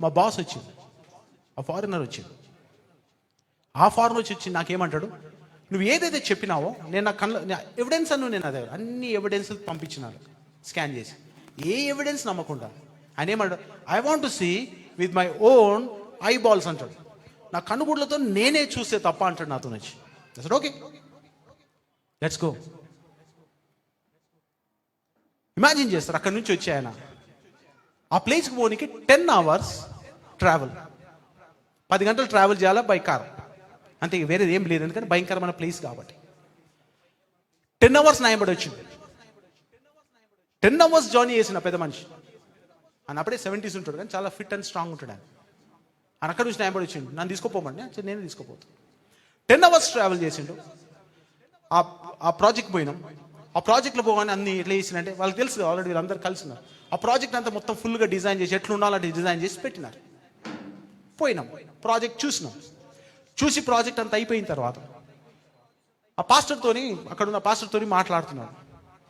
మా బాస్ వచ్చింది, ఆ ఫారినర్ వచ్చింది. ఆ ఫారినర్ వచ్చి నాకేమంటాడు? నువ్వు ఏదైతే చెప్పినావో నేను నా కళ్ళ ఎవిడెన్స్ అను, నేను అదే అన్ని ఎవిడెన్స్ పంపించినాను స్కాన్ చేసి. ఏ ఎవిడెన్స్ నమ్మకుండా ఆయన ఏమంటాడు? I want to see with my own eyeballs అంటాడు. నా కనుగుడ్లతో నేనే చూస్తే తప్ప అంటాడు నాతో వచ్చి. Okay, let's go. ఇమాజిన్ చేస్తారు, అక్కడి నుంచి వచ్చి ఆయన ఆ ప్లేస్కి పోనీకి 10 hours ట్రావెల్, 10 గంటలు ట్రావెల్ చేయాలా బై కార్, అంతే, వేరేది ఏం లేదు. ఎందుకంటే భయంకరమైన ప్లేస్ కాబట్టి 10 hours నాయబడి వచ్చింది. 10 hours జర్నీ చేసిన పెద్ద మనిషి. ఆయన అప్పుడే 70s ఉంటాడు, కానీ చాలా ఫిట్ అండ్ స్ట్రాంగ్ ఉంటాడు. ఆయన అక్కడ నుంచి నాయబడి వచ్చిండు. నన్ను తీసుకోపోమండి, నేను తీసుకోపోతాను. 10 hours ట్రావెల్ చేసిండు. ఆ ప్రాజెక్ట్ పోయినాం. ఆ ప్రాజెక్ట్లో పోగానే అన్ని ఎట్లా చేసినంటే వాళ్ళకి తెలుసు, ఆల్రెడీ వీళ్ళందరూ కలిసినారు. ఆ ప్రాజెక్ట్ అంతా మొత్తం ఫుల్గా డిజైన్ చేసి ఎట్లా ఉండాలంటే డిజైన్ చేసి పెట్టినారు. పోయినాం, ప్రాజెక్ట్ చూసినాం. చూసి ప్రాజెక్ట్ అంతా అయిపోయిన తర్వాత ఆ పాస్టర్తోని, అక్కడ ఉన్న పాస్టర్తోని మాట్లాడుతున్నాడు,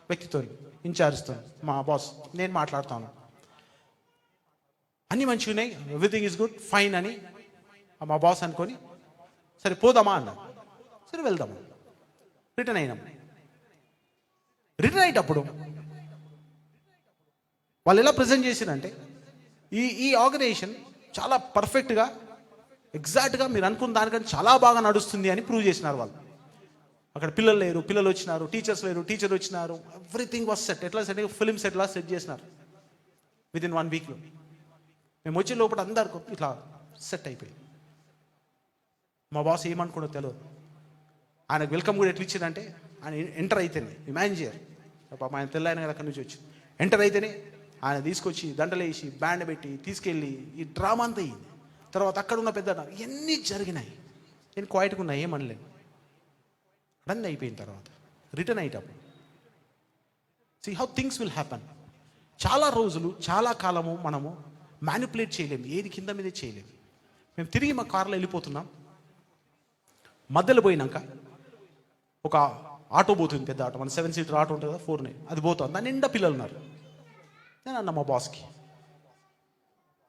వ్యక్తితో, ఇన్ఛార్జ్తో, మా బాస్. నేను మాట్లాడుతాను, అన్నీ మంచిగా ఉన్నాయి, ఎవ్రీథింగ్ ఈజ్ గుడ్, ఫైన్ అని మా బాస్ అనుకొని సరే పోదామా అన్నాడు. సరే వెళ్దామా. రిటర్న్ అయినాం. రిటర్న్ అయ్యేటప్పుడు వాళ్ళు ఎలా ప్రజెంట్ చేసిరంటే ఈ ఆర్గనైజేషన్ చాలా పర్ఫెక్ట్గా, ఎగ్జాక్ట్గా మీరు అనుకున్న దానికంటే చాలా బాగా నడుస్తుంది అని ప్రూవ్ చేసినారు వాళ్ళు. అక్కడ పిల్లలు లేరు, పిల్లలు వచ్చినారు, టీచర్స్ లేరు, టీచర్ వచ్చినారు, ఎవ్రీథింగ్ వాస్ సెట్. ఎట్లా సెట్? ఫిల్మ్ సెట్లా సెట్ చేసినారు విత్ ఇన్ 1 weekలో. మేము వచ్చే లోపల అందరు ఇట్లా సెట్ అయిపోయింది. మా బాస్ ఏమనుకున్నో తెలియదు. ఆయనకు వెల్కమ్ కూడా ఎట్లా ఇచ్చిందంటే, ఆయన ఎంటర్ అయితేనే, ఇమాజిన్ చేయరు పాప, ఆయన తెల్లాయన కదా అక్కడి నుంచి వచ్చి ఎంటర్ అయితేనే ఆయన తీసుకొచ్చి దండలేసి బ్యాండ్ పెట్టి తీసుకెళ్ళి ఈ డ్రామా అంతా అయ్యింది. తర్వాత అక్కడ ఉన్న పెద్ద ఎన్ని జరిగినాయి. నేను క్వైట్గా ఉన్నా, ఏమనలేను. రన్ అయిపోయిన తర్వాత రిటర్న్ అయ్యేటప్పుడు see how things will happen. చాలా రోజులు, చాలా కాలము మనము మ్యానిపులేట్ చేయలేము, ఏది కింద మీదే చేయలేము. మేము తిరిగి మా కార్లో వెళ్ళిపోతున్నాం. మధ్యలో పోయినాక ఒక ఆటో పోతుంది, పెద్ద ఆటో, మన 7-seater ఆటో ఉంటుంది కదా, 4 అది పోతుంది. దాని నిండా పిల్లలు ఉన్నారు. నేను అన్న మా బాస్కి,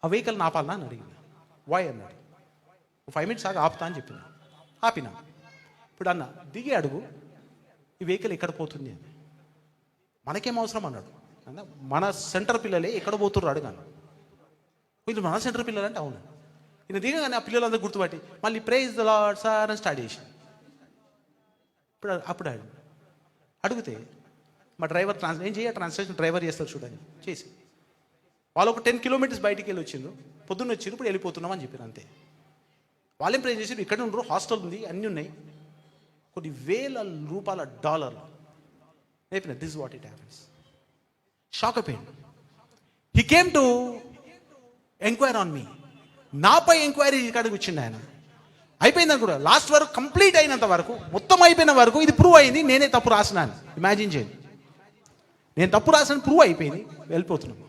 ఆ వెహికల్ నాపాలనా అని అడిగింది. వై అన్నాడు. 5 minutes ఆగి ఆపుతా అని చెప్పిన. ఆపినా. ఇప్పుడు అన్న దిగి అడుగు, ఈ వెహికల్ ఎక్కడ పోతుంది అని. మనకేం అవసరం అన్నాడు. అన్న మన సెంటర్ పిల్లలే ఎక్కడ పోతుర్రు అడుగాను. వీళ్ళు మన సెంటర్ పిల్లలు అంటే అవును. ఈయన దిగగానే ఆ పిల్లలందరూ గుర్తుపట్టి మళ్ళీ ప్రైజ్ ద లార్డ్ సార్ అని స్టార్ట్ చేసి అప్పుడు అడిగితే మా డ్రైవర్ ఏం ట్రాన్స్లేషన్ డ్రైవర్ చేస్తారు చూడండి చేసి వాళ్ళు ఒక 10 kilometers బయటికి వెళ్ళి వచ్చిండ్రు. పొద్దున్న వచ్చిండ్రు, ఇప్పుడు వెళ్ళిపోతున్నాం అని చెప్పారు అంతే. వాళ్ళేం ప్రేజ్ చేసి ఇక్కడ ఉండరు, హాస్టల్ ఉంది, అన్నీ ఉన్నాయి, కొన్ని వేల రూపాయల డాలర్లు చెప్పిన. This what it happens. Shock అయిపోయింది. He came to enquire on me. నాపై ఎంక్వైరీ ఇక్కడికి వచ్చింది ఆయన. అయిపోయిందని కూడా లాస్ట్ వరకు కంప్లీట్ అయినంత వరకు, మొత్తం అయిపోయిన వరకు ఇది ప్రూవ్ అయింది నేనే తప్పు రాసినాను. ఇమాజిన్ చేయండి, నేను తప్పు రాసిన ప్రూవ్ అయిపోయింది, వెళ్ళిపోతున్నాను.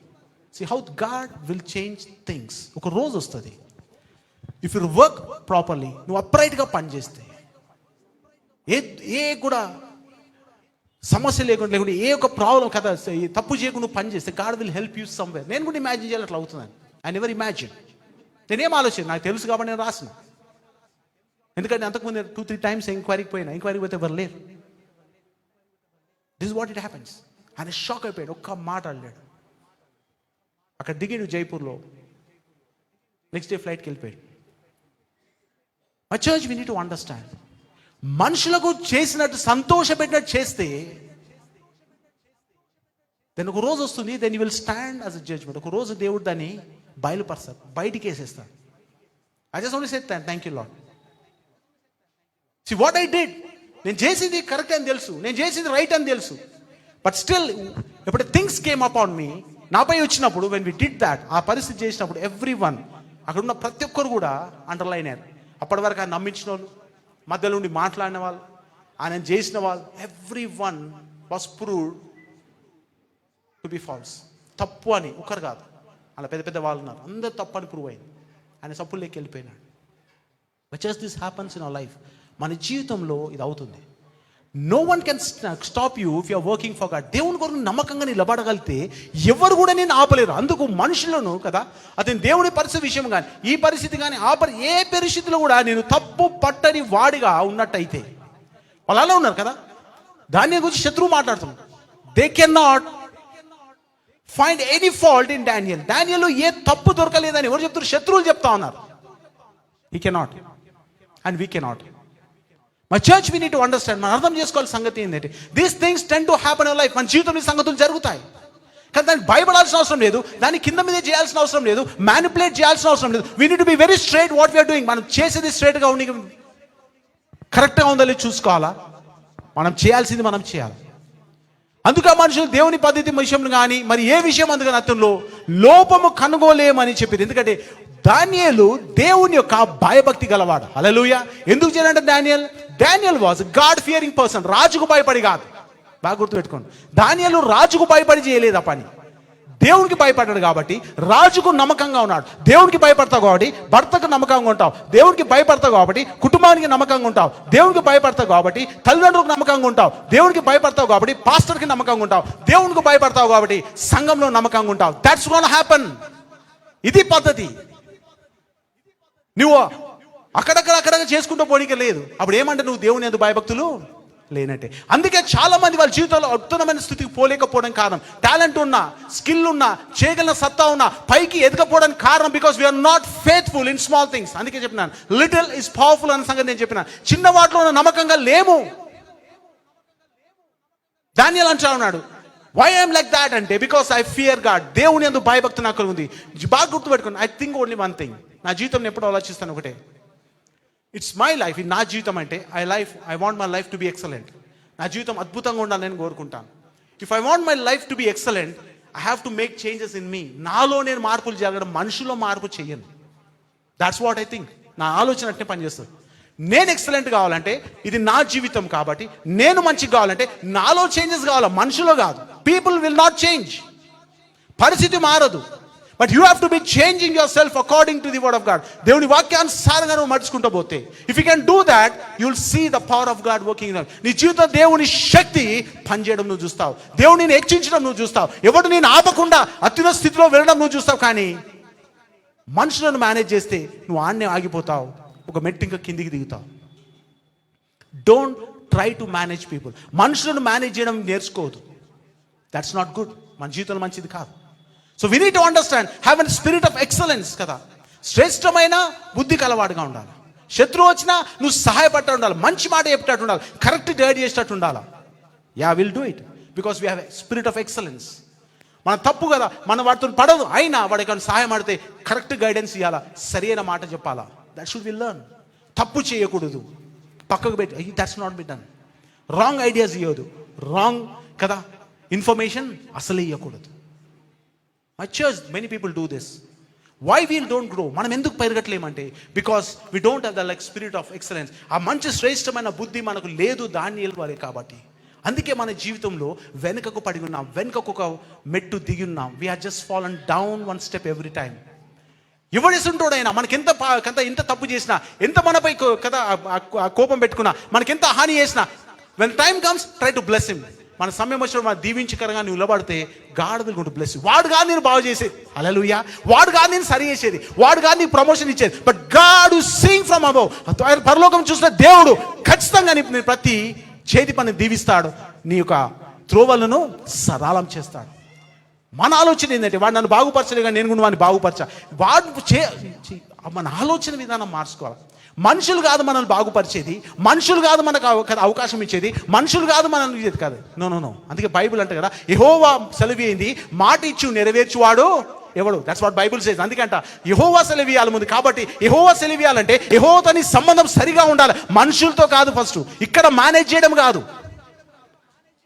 See how God will change things. ఒక రోజు వస్తుంది, ఇఫ్ యు వర్క్ ప్రాపర్లీ, నువ్వు అప్రైట్గా పనిచేస్తే, ఏ కూడా సమస్య లేకుండా ఏ ఒక ప్రాబ్లం కదా తప్పు చేయకుండా నువ్వు పని చేస్తే God will help you somewhere. నేను కూడా ఇమాజిన్ చేయాలి అట్లా అవుతుందని. I never imagine. నేనేం ఆలోచన, నాకు తెలుసు కాబట్టి నేను రాసిన. ఎందుకంటే అంతకుముందు 2-3 times ఎంక్వైరీకి పోయినా, ఎంక్వైరీకి పోతే ఎవరు లేరు. This what it happens. ఆయన షాక్ అయిపోయాడు, ఒక్క మాట అన్నాడు. అక్కడ దిగాడు జైపూర్లో, నెక్స్ట్ డే ఫ్లైట్కి వెళ్ళిపోయాడు. My church we need to understand, మనుషులకు చేసినట్టు సంతోషపెట్టినట్టు చేస్తే దెన్ ఒక రోజు వస్తుంది, then you will stand as a judgement. ఒక రోజు దేవుడు దాన్ని బయలుపరుస్తాడు, బయటికి వేసేస్తాడు. I just only say thank you Lord. See what I did, నేను చేసింది కరెక్ట్ అని తెలుసు, నేను చేసింది రైట్ అని తెలుసు. బట్ స్టిల్ ఎప్పుడు things came up on me, నాపై వచ్చినప్పుడు, వెన్ వి డిడ్ దాట్, ఆ పరిస్థితి చేసినప్పుడు ఎవ్రీ వన్, అక్కడ ఉన్న ప్రతి ఒక్కరు కూడా అండర్లైన్ అయ్యారు. అప్పటి వరకు ఆయన నమ్మించిన వాళ్ళు, మధ్యలో ఉండి మాట్లాడిన వాళ్ళు, ఆయన చేసిన వాళ్ళు, every one was proved to be false. తప్పు అని ఒకరు కాదు, అలా పెద్ద పెద్ద వాళ్ళు ఉన్నారు, అందరు తప్పు అని ప్రూవ్ అయింది. ఆయన తప్పుల్లోకి వెళ్ళిపోయినాడు. But just this happens in our life. మన జీవితంలో ఇది అవుతుంది. No one can stop you if you're working for God. దేవుని కొరకు నమ్మకంగా నిలబడగలిగితే ఎవరు కూడా నేను ఆపలేరు. అందుకు మనుషులను కదా, అతని దేవుని పరిస్థితి విషయం కానీ, ఈ పరిస్థితి కానీ, ఏ పరిస్థితిలో కూడా నేను తప్పు పట్టని వాడిగా ఉన్నట్టయితే, వాళ్ళు అలా ఉన్నారు కదా. దాని గురించి శత్రువు మాట్లాడుతున్నాడు. They can not find any fault in Daniel. డానియల్లో ఏ తప్పు దొరకలేదని ఎవరు చెప్తారు? శత్రువులు చెప్తా ఉన్నారు. He cannot and we cannot. My church we need to understand. మనం అర్థం చేసుకోవాలి సంగతి ఏంటంటే, these things tend to happen in life. మన జీవితంలో సంగతులు జరుగుతాయి, కానీ దాన్ని భయపడాల్సిన అవసరం లేదు, దాన్ని కింద మీదే చేయాల్సిన అవసరం లేదు, మ్యానిపులేట్ చేయాల్సిన అవసరం లేదు. We need to be very straight what we're doing. మనం చేసేది స్ట్రైట్గా ఉండి కరెక్ట్గా ఉందో లేదో చూసుకోవాలా. మనం చేయాల్సింది మనం చేయాలి. అందుకే మనుషులు దేవుని పద్ధతి విషయంలో కానీ మరి ఏ విషయం అందుకని అతనిలో లోపము కనుగోలేమని చెప్పింది. ఎందుకంటే దానియేలు దేవుని యొక్క భయభక్తి గలవాడు. హల్లెలూయా. ఎందుకు చేయాలంటే Daniel was God Fearing person. రాజుకు భయపడి కాదు, బాగా గుర్తుపెట్టుకోండి. దానియేలు రాజుకు భయపడి చేయలేదు ఆ పని, దేవునికి భయపడ్డాడు కాబట్టి రాజుకు నమ్మకంగా ఉన్నాడు. దేవునికి భయపడతావు కాబట్టి భర్తకు నమ్మకంగా ఉంటావు, దేవునికి భయపడతావు కాబట్టి కుటుంబానికి నమ్మకంగా ఉంటావు, దేవునికి భయపడతావు కాబట్టి తల్లిదండ్రులకు నమ్మకంగా ఉంటావు, దేవునికి భయపడతావు కాబట్టి పాస్టర్కి నమ్మకంగా ఉంటావు, దేవునికి భయపడతావు కాబట్టి సంఘంలో నమ్మకంగా ఉంటావు. That's gonna happen. ఇది పద్ధతి. నువ్వు అక్కడక్కడ చేసుకుంటూ పోనీకే లేదు. అప్పుడు ఏమంటే నువ్వు దేవుని యందు భయభక్తులు లేనట్టే. అందుకే చాలా మంది వాళ్ళ జీవితంలో అద్భుతమైన స్థితికి పోలేకపోవడం కారణం, టాలెంట్ ఉన్నా, స్కిల్ ఉన్నా, చేయగలిగిన సత్తా ఉన్నా పైకి ఎదగపోవడానికి కారణం because we're not faithful in small things. అందుకే చెప్పినాను, లిటిల్ ఇస్ పవర్ఫుల్ అన్న సంగతి నేను చెప్పినాను. చిన్న వాటిలో నమ్మకంగా లేము. దానియేలు అంటా ఉన్నాడు, వై ఐఎమ్ లైక్ దాట్ అంటే బికాస్ ఐ ఫియర్ గాడ్. దేవుని యందు భయభక్తి నాకు ఉంది. బాగా గుర్తుపెట్టుకోండి. I think only one thing. నా జీవితం ఎప్పుడు ఆలోచిస్తాను ఒకటే, ఇట్స్ మై లైఫ్. ఇది నా జీవితం అంటే I want my life to be excellent. నా జీవితం అద్భుతంగా ఉండాలని నేను కోరుకుంటాను. If I want my life to be excellent, I have to make changes in me. నాలో నేను మార్పులు జరగడం, మనుషుల్లో మార్పు చెయ్యను. That's what I think. నా ఆలోచన అట్నే పనిచేస్తుంది. నేను ఎక్సలెంట్ కావాలంటే ఇది నా జీవితం కాబట్టి, నేను మంచిగా కావాలంటే నాలో చేంజెస్ కావాలి, మనుషులో కాదు. పీపుల్ విల్ నాట్ చేంజ్, పరిస్థితి మారదు. But you have to be changing yourself according to the word of God. దేవుని వాక్యానుసారంగా నువ్వు మడుచుకుంటూ పోతే, if you can do that, you will see the power of God working in. నీ జీవితం దేవుని శక్తి పనిచేయడం నువ్వు చూస్తావు, దేవుని హెచ్చించడం నువ్వు చూస్తావు, ఎవడు నేను ఆపకుండా అత్యున్నత స్థితిలో వెళ్ళడం నువ్వు చూస్తావు. కానీ మనుషులను మేనేజ్ చేస్తే నువ్వు ఆడనే ఆగిపోతావు. ఒక మెట్టు ఇంకా కిందికి దిగుతావు. Don't try to manage people. మనుషులను మేనేజ్ చేయడం నేర్చుకోవద్దు. That's not good. మన జీవితంలో మంచిది కాదు. So we need to understand, have an spirit of excellence కదా. శ్రేష్టమైన బుద్ధి కలవాడుగా ఉండాలి. శత్రువు వచ్చినా నువ్వు సహాయపడతా ఉండాలి, మంచి మాట చెప్పేటట్టు ఉండాలి, కరెక్ట్ గైడ్ చేసేటట్టు ఉండాలి. Yeah will do it because we have spirit of excellence. మన తప్పు కదా, మన వాడితో పడదు, అయినా వాడికి సహాయం ఆడితే కరెక్ట్ గైడెన్స్ ఇవ్వాలా, సరైన మాట చెప్పాలా. That should we learn. తప్పు చేయకూడదు, పక్కకు పెట్టి that's not be done. Wrong ideas ఇవ్వదు, రాంగ్ కదా ఇన్ఫర్మేషన్ అసలు ఇవ్వకూడదు. My church many people do this. Why we'll don't grow? మనం ఎందుకు పెరగట్లేమంటే because we don't have the like spirit of excellence. ఆ మంచి శ్రేష్టమైన బుద్ధి మనకు లేదు దానియేలు వారే కాబట్టి. అందుకే మన జీవితంలో వెనుకకు పడి ఉన్నాం, వెనుకకు ఒక మెట్టు దిగి ఉన్నాం. We are just fallen down one step every time. ఎవడేసుంటోడైనా మనకెంత ఎంత తప్పు చేసినా, ఎంత మనపై కదా కోపం పెట్టుకున్నా, మనకెంత హాని చేసినా, when time comes try to bless him. మన సమయం వచ్చినప్పుడు మన దీవించకరంగా నువ్వు నిలబడితే God will go to bless you. వాడు కాదు నేను బాగు చేసేది, హల్లెలూయా. వాడు కాదు నేను సరి చేసేది, వాడు కాదు నీకు ప్రమోషన్ ఇచ్చేది, but God who seeing from above. పరలోకం చూసిన దేవుడు ఖచ్చితంగా నీ ప్రతి చేతి పని దీవిస్తాడు, నీ యొక్క త్రోవలను సరళం చేస్తాడు. మన ఆలోచన ఏంటంటే వాడు నన్ను బాగుపరచలేదు కానీ నేను కూడా వాడిని బాగుపరచా. మన ఆలోచన విధానం మార్చుకోవాలి. మనుషులు కాదు మనల్ని బాగుపరిచేది, మనుషులు కాదు మనకు అవకాశం ఇచ్చేది, మనుషులు కాదు మనల్ని ఇచ్చేది కాదు. నో. అందుకే బైబిల్ అంటే కదా, యెహోవా సెలవియింది, మాట ఇచ్చు నెరవేర్చువాడు ఎవడు. That's what Bible says. అందుకంట యెహోవా సెలవియాలి ముందు. కాబట్టి యెహోవా సెలవియాలంటే యెహోవాతో నీ సంబంధం సరిగా ఉండాలి, మనుషులతో కాదు. ఫస్ట్ ఇక్కడ మేనేజ్ చేయడం కాదు.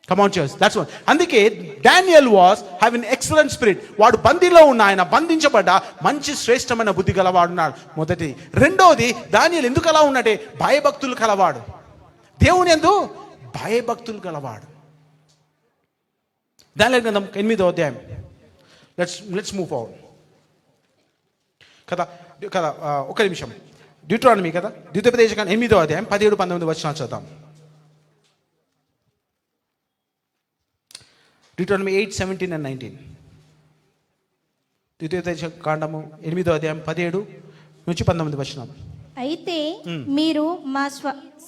Come on church, that's one. అందుకే Daniel was having excellent spirit. వాడు బందీలో ఉన్న, ఆయన బంధించబడ్డ మంచి శ్రేష్టమైన బుద్ధి గలవాడున్నాడు. మొదటి. రెండోది, డానియల్ ఎందుకు అలా ఉన్నట్టే భయభక్తులు కలవాడు. దేవుని యందు భయభక్తులు గలవాడు. డానియల్ గ్రంథం 8వ అధ్యాయం. లెట్స్ మూవ్ ఫార్వర్డ్ కదా. ఒక నిమిషం. డ్యూటరానమీ కదా, ద్వితీయోపదేశకాండం 8వ అధ్యాయం 17-19 వచనాలు చదువుతాం. Deuteronomy 8:17 and 19. ద్వితీయోపదేశకాండము 8వ అధ్యాయం 17-19 వచనాలు. అయితే మీరు మా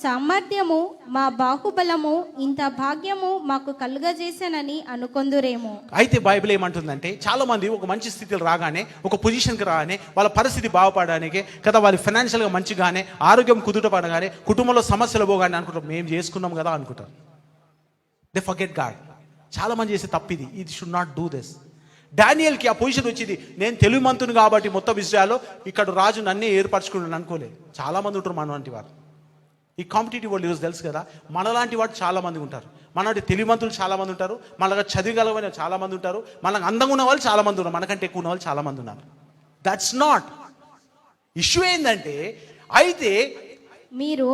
సామర్థ్యము, మా బాహుబలము, ఇంత భాగ్యము మాకు కలుగజేసానని అనుకొందురేమో. అయితే బైబిల్ ఏమంటుందంటే, చాలా మంది ఒక మంచి స్థితిలో రాగానే, ఒక పొజిషన్కి రాగానే, వాళ్ళ పరిస్థితి బాగుపడడానికి కదా, వాళ్ళ ఫైనాన్షియల్గా మంచిగానే, ఆరోగ్యం కుదుట పడగానే, కుటుంబంలో సమస్యలు పోగానే అనుకుంటారు మేము చేసుకున్నాం కదా అనుకుంటారు. They forget God. చాలా మంది చేసే తప్పిది. ఇది షుడ్ నాట్ డూ దిస్. డానియల్కి ఆ పొజిషన్ వచ్చింది, నేను తెలివిమంతుని కాబట్టి మొత్తం ఇజ్రాయెల్లో ఇక్కడ రాజు నన్నే ఏర్పరచుకున్నాను అనుకోలేదు. చాలా మంది ఉంటారు మనలాంటి వారు. ఈ కాంపిటేటివ్ వరల్డ్ ఈరోజు తెలుసు కదా, మనలాంటి వాడు చాలా మంది ఉంటారు. మనలాంటి తెలివిమంతులు చాలా మంది ఉంటారు, మనగా చదివగలవని చాలా మంది ఉంటారు, మనకు అందంగా ఉన్న వాళ్ళు చాలా మంది ఉన్నారు, మనకంటే ఎక్కువ ఉన్న వాళ్ళు చాలా మంది ఉన్నారు. That's not issue. ఏంటంటే అయితే మీరు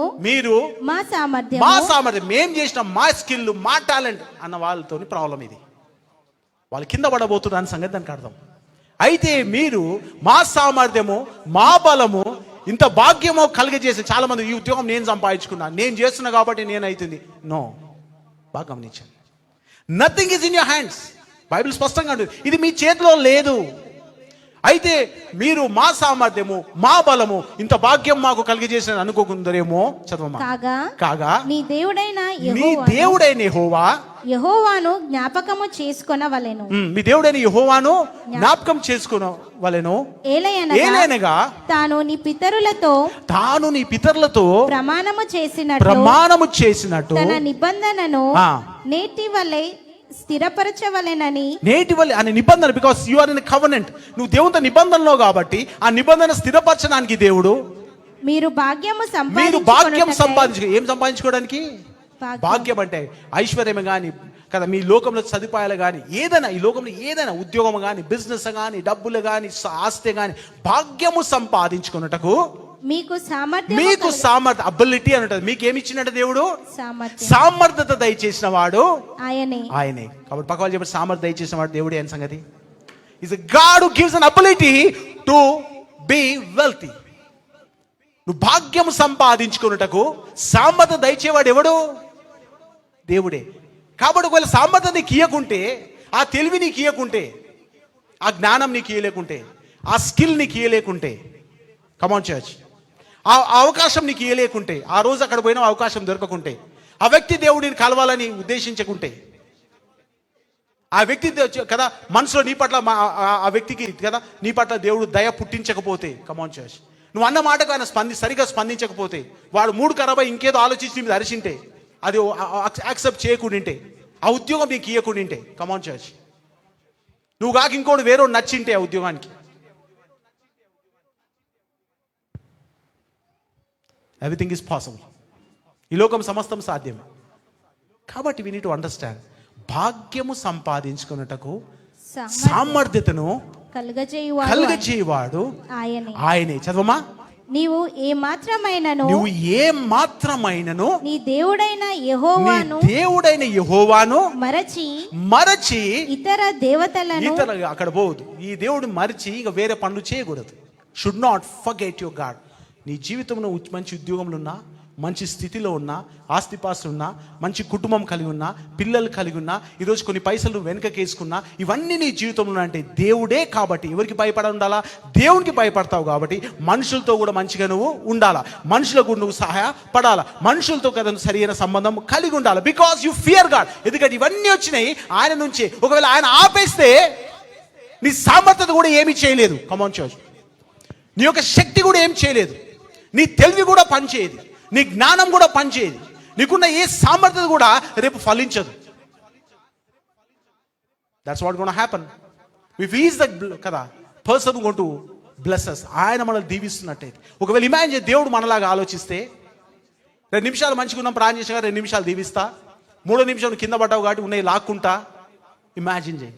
మా సామర్థ్యం మేం చేసిన మా స్కిల్, మా టాలెంట్ అన్న వాళ్ళతో ప్రాబ్లం. ఇది వాళ్ళు కింద పడబోతున్నారు అన్న సంగతి దానికి అర్థం. అయితే మీరు మా సామర్థ్యము, మా బలము, ఇంత భాగ్యమో కలిగజేసి. చాలా మంది ఈ ఉద్యోగం నేను సంపాదించుకున్నా, నేను చేస్తున్నా కాబట్టి నేను అవుతుంది. నో, బాగా గమనించండి. Nothing is in your hands. Bible స్పష్టంగా ఉంటుంది, ఇది మీ చేతిలో లేదు. అయితే మీరు మా సామర్థ్యము, మా బలము, ఇంత భాగ్యం మాకు కలిగజేసిన అనుకోకుందరేమో. చదవమా. కాగా నీ దేవుడైన యెహోవాను జ్ఞాపకము చేసుకొనవలెను. మీ దేవుడైన యెహోవాను జ్ఞాపకం చేసుకొనవలెను. ఏలయనగా తాను నీ పితరులతో ప్రమాణము చేసినట్టు తన నిబంధనను నేటి వలె స్థిరపరచవలెనని. నేటి వల్ల అనే నిబంధన, because you are in covenant. నువ్వు దేవునితో నిబంధనలో కాబట్టి ఆ నిబంధన స్థిరపరచడానికి దేవుడు మీరు భాగ్యం సంపాదించుకో. ఏం సంపాదించుకోవడానికి? భాగ్యం అంటే ఐశ్వర్యం కానీ కదా, మీ లోకంలో సదుపాయాలు కానీ, ఏదైనా ఈ లోకంలో ఏదైనా ఉద్యోగం కానీ, బిజినెస్ కానీ, డబ్బులు కానీ, ఆస్తి కానీ, భాగ్యము సంపాదించుకున్నటకు మీకు సామర్థ్యం, అబిలిటీ అని ఉంటుంది. మీకు ఏమి ఇచ్చినట్టు దేవుడు? సామర్థ్యత దయచేసిన వాడు ఆయనే. కాబట్టి పక్క వాళ్ళు చెప్పి సామర్థ్యం దయచేసిన వాడు దేవుడే అని సంగతి. Is a God who gives an ability to be wealthy. నువ్వు భాగ్యం సంపాదించుకున్నటకు సామర్థ్యం దయచేవాడు ఎవడు? దేవుడే. కాబట్టి ఒకవేళ సామర్థ్యం నీకు ఇయ్యకుంటే, ఆ తెలివి నీకు ఇయ్యకుంటే, ఆ జ్ఞానం నీకు ఇయ్యలేకుంటే, ఆ స్కిల్ నీకు ఇయ్యలేకుంటే, కమ్ ఆన్ చర్చ్, ఆ అవకాశం నీకు ఇవ్వలేకుంటే, ఆ రోజు అక్కడ పోయిన అవకాశం దొరకకుంటే, ఆ వ్యక్తి దేవుడిని కలవాలని ఉద్దేశించకుంటే, ఆ వ్యక్తి కదా మనసులో నీ పట్ల ఆ వ్యక్తికి కదా నీ పట్ల దేవుడు దయ పుట్టించకపోతే, కమాన్ చర్చ్, నువ్వు అన్న మాటకు ఆయన సరిగా స్పందించకపోతే, వాడు మూడు ఖరాబై ఇంకేదో ఆలోచించి నీ మీద అరిచింటే, అది యాక్సెప్ట్ చేయకుండింటే, ఆ ఉద్యోగం నీకు ఇవ్వకుండింటే, కమాన్ చర్చ్, నువ్వు కాక ఇంకోటి వేరే నచ్చింటే ఆ ఉద్యోగానికి, ఎవ్రీథింగ్ ఈజ్ పాసిబుల్. ఈ లోకం సమస్తం సాధ్యమే. కాబట్టి వీ నీడ్ టు అండర్స్టాండ్, భాగ్యము సంపాదించుకున్నటకు సామర్థ్యతను కలుగజేయువాడు ఆయనే. చదవమా. నీవు ఏ మాత్రమైనను నీ దేవుడైన యెహోవాను మరచి ఇతర దేవతలను, అక్కడ పోవద్దు. ఈ దేవుడు మరిచి ఇక వేరే పనులు చేయకూడదు. Should not forget your God. నీ జీవితంలో మంచి ఉద్యోగంలో ఉన్నా, మంచి స్థితిలో ఉన్నా, ఆస్తిపాస్తులు ఉన్నా, మంచి కుటుంబం కలిగి ఉన్నా, పిల్లలు కలిగి ఉన్నా, ఈరోజు కొన్ని పైసలు వెనకకేసుకున్నా, ఇవన్నీ నీ జీవితంలో అంటే దేవుడే. కాబట్టి ఎవరికి భయపడ ఉండాలా? దేవునికి భయపడతావు కాబట్టి మనుషులతో కూడా మంచిగా నువ్వు ఉండాలా, మనుషులకు నువ్వు సహాయపడాలా, మనుషులతో కదా సరైన సంబంధం కలిగి ఉండాలి. Because you fear God. ఎందుకంటే ఇవన్నీ వచ్చినాయి ఆయన నుంచే. ఒకవేళ ఆయన ఆపేస్తే నీ సామర్థ్యత కూడా ఏమీ చేయలేదు. కమాన్ చర్చ్, నీ యొక్క శక్తి కూడా ఏం చేయలేదు, నీ తెలివి కూడా పనిచేయదు, నీ జ్ఞానం కూడా పనిచేయదు, నీకున్న ఏ సామర్థ్యత కూడా రేపు ఫలించదు. That's what gonna happen if he is the కదా person gone to bless us. ఆయన మనల్ని దీవిస్తున్నట్టయితే, ఒకవేళ ఇమాజిన్ దేవుడు మనలాగా ఆలోచిస్తే, 2 నిమిషాలు మంచిగా ఉన్నాం ప్రార్థన చేసినా 2 నిమిషాలు దీవిస్తా, 3వ నిమిషం కింద పడ్డావు కాబట్టి ఉన్నాయి లాక్కుంటా. ఇమాజిన్ చేయి.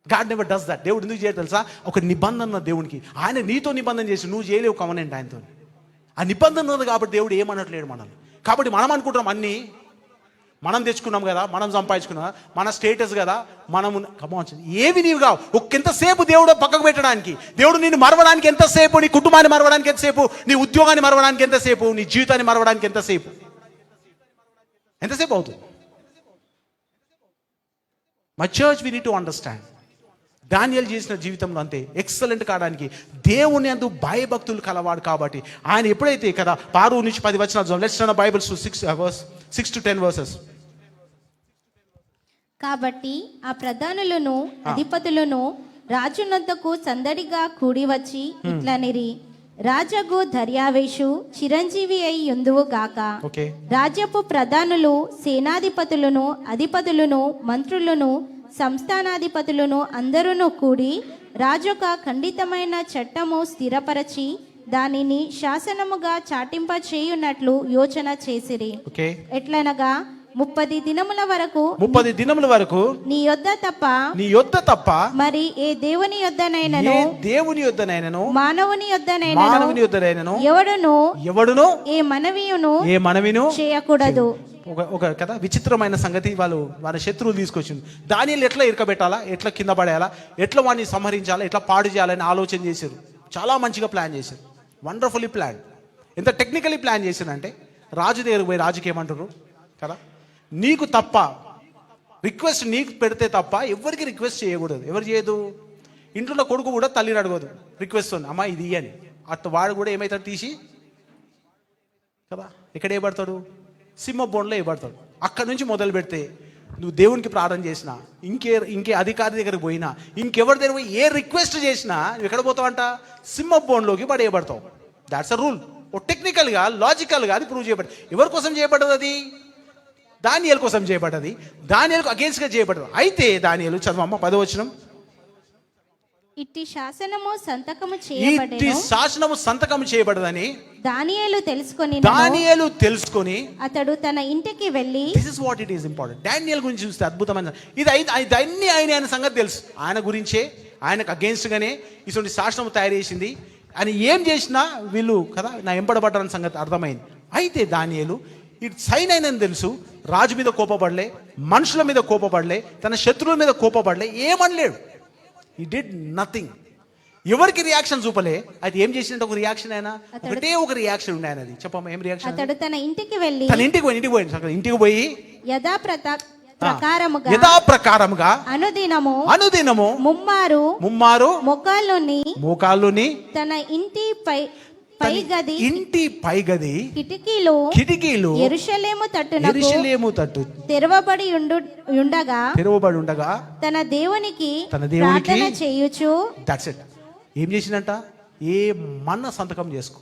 God never does that. దేవుడు ఎందుకు చేయడు తెలుసా? ఒక నిబంధన దేవునికి. ఆయన నీతో నిబంధన చేసి నువ్వు చేయలేవు కమనండి ఆయనతో. ఆ నిబంధన ఉంది కాబట్టి దేవుడు ఏమనట్లేడు మనల్ని. కాబట్టి మనం అనుకుంటున్నాం అన్నీ మనం తెచ్చుకున్నాం కదా, మనం సంపాదించుకున్నాం, మన స్టేటస్ కదా, మనము కమాన్. ఏవి నీవు కావు. ఎంతసేపు దేవుడు పక్కకు పెట్టడానికి, దేవుడు నిన్ను మరవడానికి ఎంతసేపు, నీ కుటుంబాన్ని మరవడానికి ఎంతసేపు, నీ ఉద్యోగాన్ని మరవడానికి ఎంతసేపు, నీ జీవితాన్ని మరవడానికి ఎంతసేపు అవుతుంది? My church, we need to understand. దానియేలు చేసిన జీవితంలో అంతే ఎక్సలెంట్ కావడానికి దేవుని అందు భయభక్తులు కలవాడు కాబట్టి ఆయన ఎప్పుడైతే కదా 6 నుంచి 10 వచనాలు, let's turn Bibles to 6 to 10 versus. కాబట్టి ఆ ప్రధానులను అధిపతులను రాజునొద్దకు సందడిగా కూడి వచ్చి ఇట్లనిరి, రాజగు దర్యావేషు చిరంజీవి అయి యుందువు గాక. రాజ్యపు ప్రధానులు, సేనాధిపతులను, అధిపతులను, మంత్రులను, సంస్థానాధిపతులను అందరూ కూడి రాజొక ఖండితమైన చట్టము స్థిరపరచి దానిని శాసనముగా చాటింప చేయునట్లు యోచన చేసిరి. ఎట్లనగా 30 దినముల వరకు నీ యొద్ద తప్ప మరి ఏ దేవుని యొద్దనైనను మానవుని యొద్దనైనను ఎవడును ఏ మనవియును చేయకూడదు. ఒక కదా విచిత్రమైన సంగతి, వాళ్ళ శత్రువులు తీసుకొచ్చింది. దానియేలు ఎట్లా ఇరకబెట్టాలా, ఎట్లా కింద పడేయాలా, ఎట్లా వాడిని సంహరించాలా, ఎట్లా పాడు చేయాలని ఆలోచన చేశారు. చాలా మంచిగా ప్లాన్ చేశారు. Wonderfully plan. ఎంత టెక్నికలీ ప్లాన్ చేశారంటే, రాజు దగ్గరకు పోయి రాజుకి ఏమంటారు కదా, నీకు తప్ప రిక్వెస్ట్ నీకు పెడితే తప్ప ఎవరికి రిక్వెస్ట్ చేయకూడదు. ఎవరు చేయదు? ఇంట్లో కొడుకు కూడా తల్లిని అడగదు రిక్వెస్ట్ ఉంది, అమ్మా ఇది అని. వాడు కూడా ఏమవుతాడు, తీసి కదా ఎక్కడ వేయబడతాడు? సింహబోన్లో వేయబడతాడు. అక్కడ నుంచి మొదలు పెడితే నువ్వు దేవునికి ప్రార్థన చేసినా, ఇంకే అధికారి దగ్గరికి పోయినా, ఇంకెవరి దగ్గర పోయి ఏ రిక్వెస్ట్ చేసినా నువ్వు ఎక్కడ పోతావంట? సింహబోన్లోకి పడేయబడతావు. That's a rule. ఓ టెక్నికల్గా, లాజికల్గా అది ప్రూవ్ చేయబడ్డది. ఎవరి కోసం చేయబడ్డది అది? దానియేలు కోసం చేయబడ్డది. దానియేలుకు అగేన్స్ట్గా చేయబడ్డది. అయితే దానియేలు చదవమ్మ 10వ వచనం. ఇట్టి శాసనము సంతకము చేయబడదని దానియేలు తెలుసుకొని అతడు తన ఇంటికి వెళ్ళి, this is what it is important. దానియేలు గురించి చూస్తే అద్భుతమైన ఇది అన్ని ఆయన సంగతి తెలుసు. ఆయన గురించే, ఆయనకు అగేన్స్ట్ గానే ఇటువంటి శాసనం తయారు చేసింది. ఆయన ఏం చేసినా వీళ్ళు కదా నా ఎంపడబడ్డారని సంగతి అర్థమైంది. అయితే దానియేలు ఇది సైన్ అయినని తెలుసు. రాజు మీద కోపపడలే, మనుషుల మీద కోపపడలే, తన శత్రువుల మీద కోపపడలే, ఏమనలేడు. He did nothing. ఎవరికి రియాక్షన్ చూపలే. అయితే ఏం చేసినట్టు ఒక రియాక్షన్, ఆయన ఒకటే ఒక రియాక్షన్ ఉండే ఆయనది. చెప్పమ్మా ఏం రియాక్షన్? అతడు తన ఇంటికి వెళ్ళి, ఇంటికి పోయి యథాప్రకారముగా అనుదినము ముమ్మారు మోకాళ్ళుని తన ఇంటి పై గది, ఇంటి పై గది, కిటికీలు యెరూషలేము తట్టు తెరవబడి ఉండగా తన దేవునికి ప్రార్థన చేయుచు. That's it. ఏం చేసిందంట? ఏ మన్న సంతకం చేసుకో,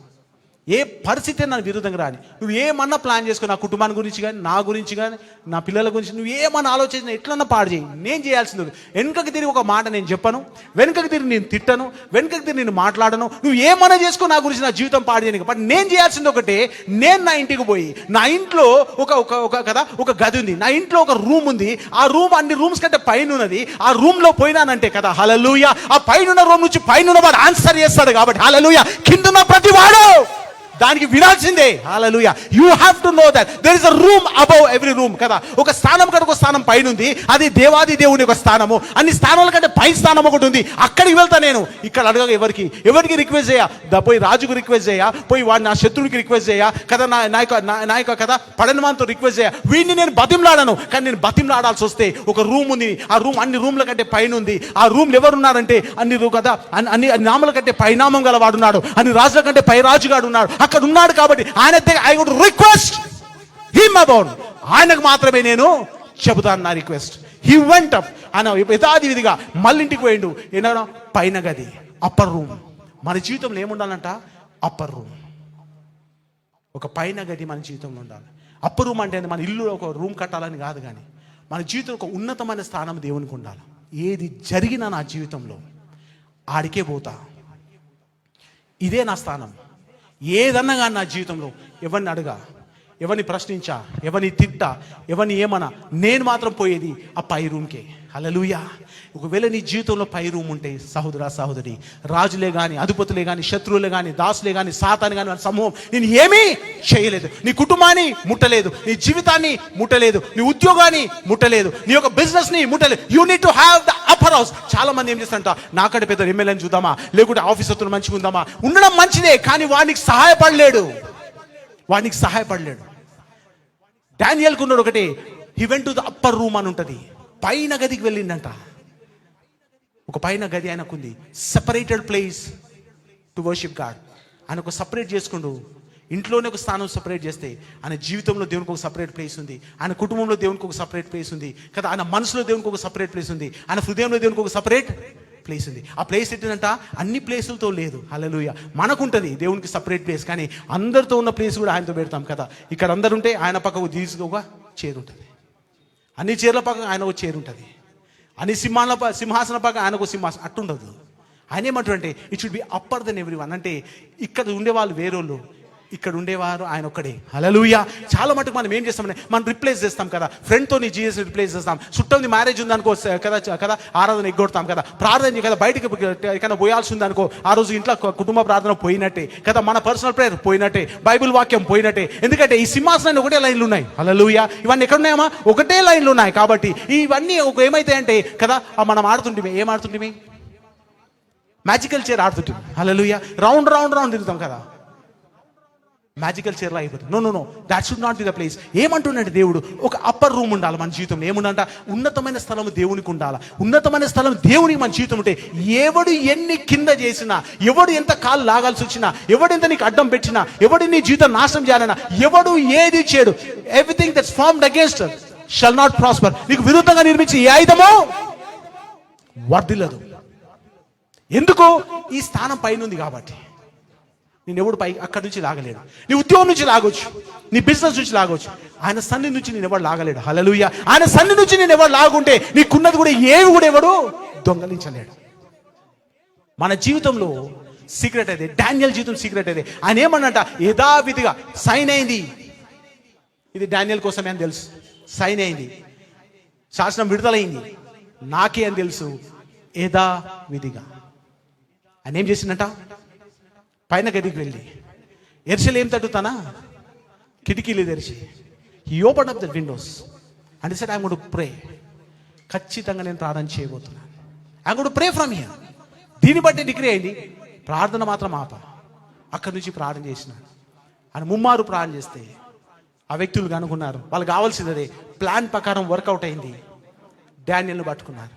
ఏ పరిస్థితి నన్ను విరుద్ధంగా రాని, నువ్వు ఏమన్నా ప్లాన్ చేసుకో, నా కుటుంబాన్ని గురించి కానీ, నా గురించి కానీ, నా పిల్లల గురించి నువ్వు ఏమన్నా ఆలోచించిన ఎట్లన్నా పాడు చేయి. నేను చేయాల్సింది వెనుకకి తిరిగి ఒక మాట నేను చెప్పను, వెనుకకి తిరిగి నేను తిట్టను, వెనుకకి తిరిగి నేను మాట్లాడను. నువ్వు ఏమన్నా చేసుకో, నా గురించి నా జీవితం పాడు చేయను. బట్ నేను చేయాల్సింది ఒకటే, నేను నా ఇంటికి పోయి, నా ఇంట్లో ఒక గది ఉంది, నా ఇంట్లో ఒక రూమ్ ఉంది, ఆ రూమ్ అన్ని రూమ్స్ కంటే పైన ఉన్నది. ఆ రూమ్ లో పోయినానంటే కదా హల్లెలూయా, ఆ పైన రూమ్ నుంచి పైన వాడు ఆన్సర్ చేస్తాడు. కాబట్టి హల్లెలూయా, కింద ప్రతి వాడు దానికి వినాల్సిందే. Hallelujah. You have to know that there is a room above every room కదా. ఒక స్థానం కంటే ఒక స్థానం పైన ఉంది, అది దేవాది దేవుని ఒక స్థానము. అన్ని స్థానాల కంటే పై స్థానం ఒకటి ఉంది, అక్కడికి వెళ్తా నేను. ఇక్కడ అడగ ఎవరికి రిక్వెస్ట్ చేయ, పోయి రాజుకు రిక్వెస్ట్ చేయ, పోయి వాడు నా శత్రువునికి రిక్వెస్ట్ చేయ కదా, నా యొక్క కదా పడనివాన్తో రిక్వెస్ట్ చేయ. వీడిని నేను బతిమలాడను, కానీ నేను బతిమలాడాల్సి వస్తే ఒక రూమ్ ఉంది, ఆ రూమ్ అన్ని రూమ్ల కంటే పైన ఉంది. ఆ రూమ్లు ఎవరున్నారంటే అన్ని నామల కంటే పైనామం గల వాడున్నాడు, అన్ని రాజుల కంటే పై రాజుగాడు ఉన్నాడు, అక్కడ ఉన్నాడు. కాబట్టి ఆయన I would request him about, ఆయనకు మాత్రమే నేను చెబుతాను నా రిక్వెస్ట్. హీ వెంట్ అప్, ఆయన యథావిధిగా మళ్ళీ ఇంటికి పోయిండు. ఏమన్నా పైన గది, అప్పర్ రూమ్. మన జీవితంలో ఏముండాలంట? అప్పర్ రూమ్, ఒక పైన గది మన జీవితంలో ఉండాలి. అప్పర్ రూమ్ అంటే మన ఇల్లు ఒక రూమ్ కట్టాలని కాదు, కానీ మన జీవితం ఒక ఉన్నతమైన స్థానం దేవునికి ఉండాలి. ఏది జరిగినా నా జీవితంలో ఆడికే పోతా, ఇదే నా స్థానం. ఏదన్నా కానీ నా జీవితంలో ఎవరిని అడగా, ఎవరిని ప్రశ్నించా, ఎవరిని తిట్టా, ఎవరిని ఏమన్నా, నేను మాత్రం పోయేది ఆ పై రూమ్కే. హల్లెలూయా. ఒకవేళ నీ జీవితంలో పై రూమ్ ఉంటే సహోదరా సహోదరి, రాజులే కానీ, అధిపతులే కానీ, శత్రువులే కానీ, దాసులే కానీ, సాతాను కానీ, సమూహం నేను ఏమీ చేయలేదు. నీ కుటుంబాన్ని ముట్టలేదు, నీ జీవితాన్ని ముట్టలేదు, నీ ఉద్యోగాన్ని ముట్టలేదు, నీ యొక్క బిజినెస్ ని ముట్టలేదు. You need to have the upper house. చాలా మంది ఏం చేస్తారంట, నాకంటే పెద్ద ఎమ్మెల్యేని చూద్దామా, లేకుంటే ఆఫీసర్తో మంచిగా ఉందామా. ఉండడం మంచిదే, కానీ వాడికి సహాయపడలేడు. డానియల్కు ఉన్నాడు ఒకటి, he went to the upper room అని ఉంటుంది, పైన గదికి వెళ్ళిండంట. ఒక పైన గది ఆయనకుంది, separated place to worship God. ఆయన ఒక సపరేట్ చేసుకుంటూ, ఇంట్లోనే ఒక స్థానం సపరేట్ చేస్తే, ఆయన జీవితంలో దేవునికి ఒక సపరేట్ ప్లేస్ ఉంది, ఆయన కుటుంబంలో దేవునికి ఒక సపరేట్ ప్లేస్ ఉంది కదా, ఆయన మనసులో దేవునికి ఒక సపరేట్ ప్లేస్ ఉంది, ఆయన హృదయంలో దేవునికి ఒక సపరేట్ ప్లేస్ ఉంది. ఆ ప్లేస్ ఏంటంట, అన్ని ప్లేసులతో లేదు. హల్లెలూయా. మనకుంటుంది దేవునికి సపరేట్ ప్లేస్, కానీ అందరితో ఉన్న ప్లేస్ కూడా ఆయనతో పెడతాం కదా. ఇక్కడ అందరు ఉంటే ఆయన పక్కకు తీసుకుగా చైర్ ఉంటుంది, అన్ని చీరల పక్కన ఆయన ఒక చైర్ ఉంటుంది, అన్ని సింహాసన పక్కన ఆయన ఒక సింహాసనం. అట్టుండదు. ఆయన ఏమంటారంటే it should be upper than every one. అంటే ఇక్కడ ఉండేవాళ్ళు వేరోళ్ళు, ఇక్కడ ఉండేవారు ఆయన ఒక్కడే. హల్లెలూయా. చాలా మటుకు మనం ఏం చేస్తామంటే మనం రిప్లేస్ చేస్తాం కదా, ఫ్రెండ్తో నీ జీసస్ రిప్లేస్ చేస్తాం. చుట్టంది మ్యారేజ్ ఉందనుకో కదా ఆరాధన ఎగ్గొడతాం కదా, ప్రార్థన కదా, బయటకి ఎక్కడ పోయాల్సి ఉందనుకో, ఆ రోజు ఇంట్లో కుటుంబ ప్రార్థన పోయినట్టే కదా, మన పర్సనల్ ప్రేయర్ పోయినట్టే, బైబిల్ వాక్యం పోయినట్టే. ఎందుకంటే ఈ సింహాసనాన్ని ఒకటే లైన్లు ఉన్నాయి. హల్లెలూయా. ఇవన్నీ ఎక్కడ ఉన్నాయమ్మా? ఒకటే లైన్లు ఉన్నాయి. కాబట్టి ఇవన్నీ ఏమైతాయంటే కదా, మనం ఏం ఆడుతుంటే మ్యాజికల్ చైర్ ఆడుతుంటే. హల్లెలూయా. రౌండ్ రౌండ్ రౌండ్ తిరుగుతాం కదా, మ్యాజికల్ చైర్లో అయిపోతుంది. No, that should not be the place. ఏమంటున్నాడు దేవుడు? ఒక అప్పర్ రూమ్ ఉండాలి మన జీవితంలో. ఏముండంట? ఉన్నతమైన స్థలం దేవునికి ఉండాలి. ఉన్నతమైన స్థలం దేవునికి మన జీవితం ఉంటే, ఎవడు ఎన్ని కింద చేసినా, ఎవడు ఎంత కాలు లాగాల్సి వచ్చినా, ఎవడు ఎంత నీకు అడ్డం పెట్టినా, ఎవడు నీ జీవితం నాశనం చేయాలన్నా, ఎవడు ఏది చేయడు, everything that's formed against shall not prosper. నీకు విరుద్ధంగా నిర్మించి ఏ ఆయుధమో వర్ధిల్లదు. ఎందుకు? ఈ స్థానం పైన ఉంది కాబట్టి. నేను ఎవడు పై అక్కడి నుంచి లాగలేడు. నీ ఉద్యోగం నుంచి లాగొచ్చు, నీ బిజినెస్ నుంచి లాగొచ్చు, ఆయన సన్నిధి నుంచి నేను ఎవడు లాగలేడు. హల్లెలూయా. ఆయన సన్నిధి నుంచి నేను ఎవడు లాగుంటే నీకున్నది కూడా ఏవి కూడా ఎవడు దొంగలించలేడు. మన జీవితంలో సీక్రెట్ అదే, డానియల్ జీవితం సీక్రెట్ అదే. ఆయన ఏమన్నట, యథావిధిగా సైన్ అయింది. ఇది డానియల్ కోసమే అని తెలుసు, సైన్ అయింది, శాసనం విడుదలైంది, నాకే అని తెలుసు. యథావిధిగా ఆయన ఏం చేసిందంట, పైన గదికి వెళ్ళి యెరూషలేము తట్టుతానా కిటికీలు తెరిచి, he open up the Windows and said I'm going to pray. ఖచ్చితంగా నేను ప్రార్థన చేయబోతున్నాను. I'm going to pray from here. దీన్ని బట్టి డిగ్రీ అయింది, ప్రార్థన మాత్రం అక్కడి నుంచి ప్రార్థన చేసిన. ఆయన ముమ్మారు ప్రార్థన చేస్తే ఆ వ్యక్తులు కనుగొన్నారు, వాళ్ళకి కావాల్సిందే ప్లాన్ ప్రకారం వర్కౌట్ అయింది. డానియల్ని పట్టుకున్నారు.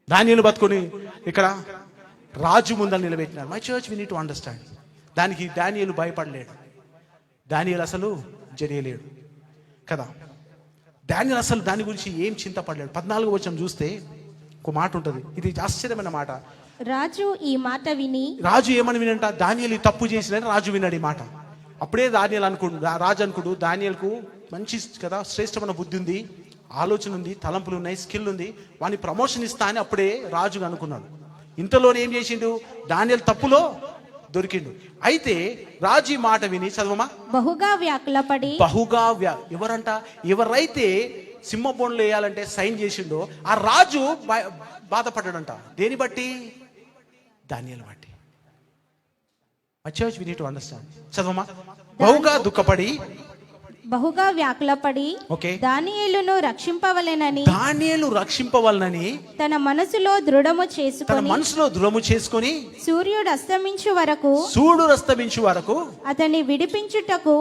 డానియల్ని పట్టుకొని ఇక్కడ రాజు ముందర నిలబెట్టినారు. My church we need to understand, దానికి దానియేలు భయపడలేడు. దానియేలు అసలు జరియలేడు కదా. దానియేలు అసలు దాని గురించి ఏం చింతపడలేడు. 14వ వచనం చూస్తే ఒక మాట ఉంటుంది, ఇది ఆశ్చర్యమైన మాట. రాజు ఈ మాట విని, రాజు ఏమని వినంట, దానియేలు తప్పు చేసినని రాజు విన్నాడు ఈ మాట. అప్పుడే దానియేలు రాజు అనుకుడు, దానియేలుకు మంచి కదా శ్రేష్టమైన బుద్ధి ఉంది, ఆలోచన ఉంది, తలంపులు ఉన్నాయి, స్కిల్ ఉంది, వాని ప్రమోషన్ ఇస్తా అని అప్పుడే రాజుగా అనుకున్నాడు. ఇంతలోనే ఏం చేసిండు, దానియేలు తప్పులో దొరికిండు. అయితే రాజు ఈ మాట విని, చదవమా, బహుగా వ్యాకులపడి, ఎవరంట, ఎవరైతే సింహబోన్లో వేయాలంటే సైన్ చేసిండో ఆ రాజు బాధపడ్డాడంట. దేని బట్టి, దానియేలు బట్టి. Church we need to understand. చదవమా, బహుగా వ్యాకులపడి ఓకే, దానియేలును రక్షింపవలనని తన మనసులో దృఢము చేసుకొని సూర్యుడు అస్తమించు వరకు అతన్ని విడిపించుటకు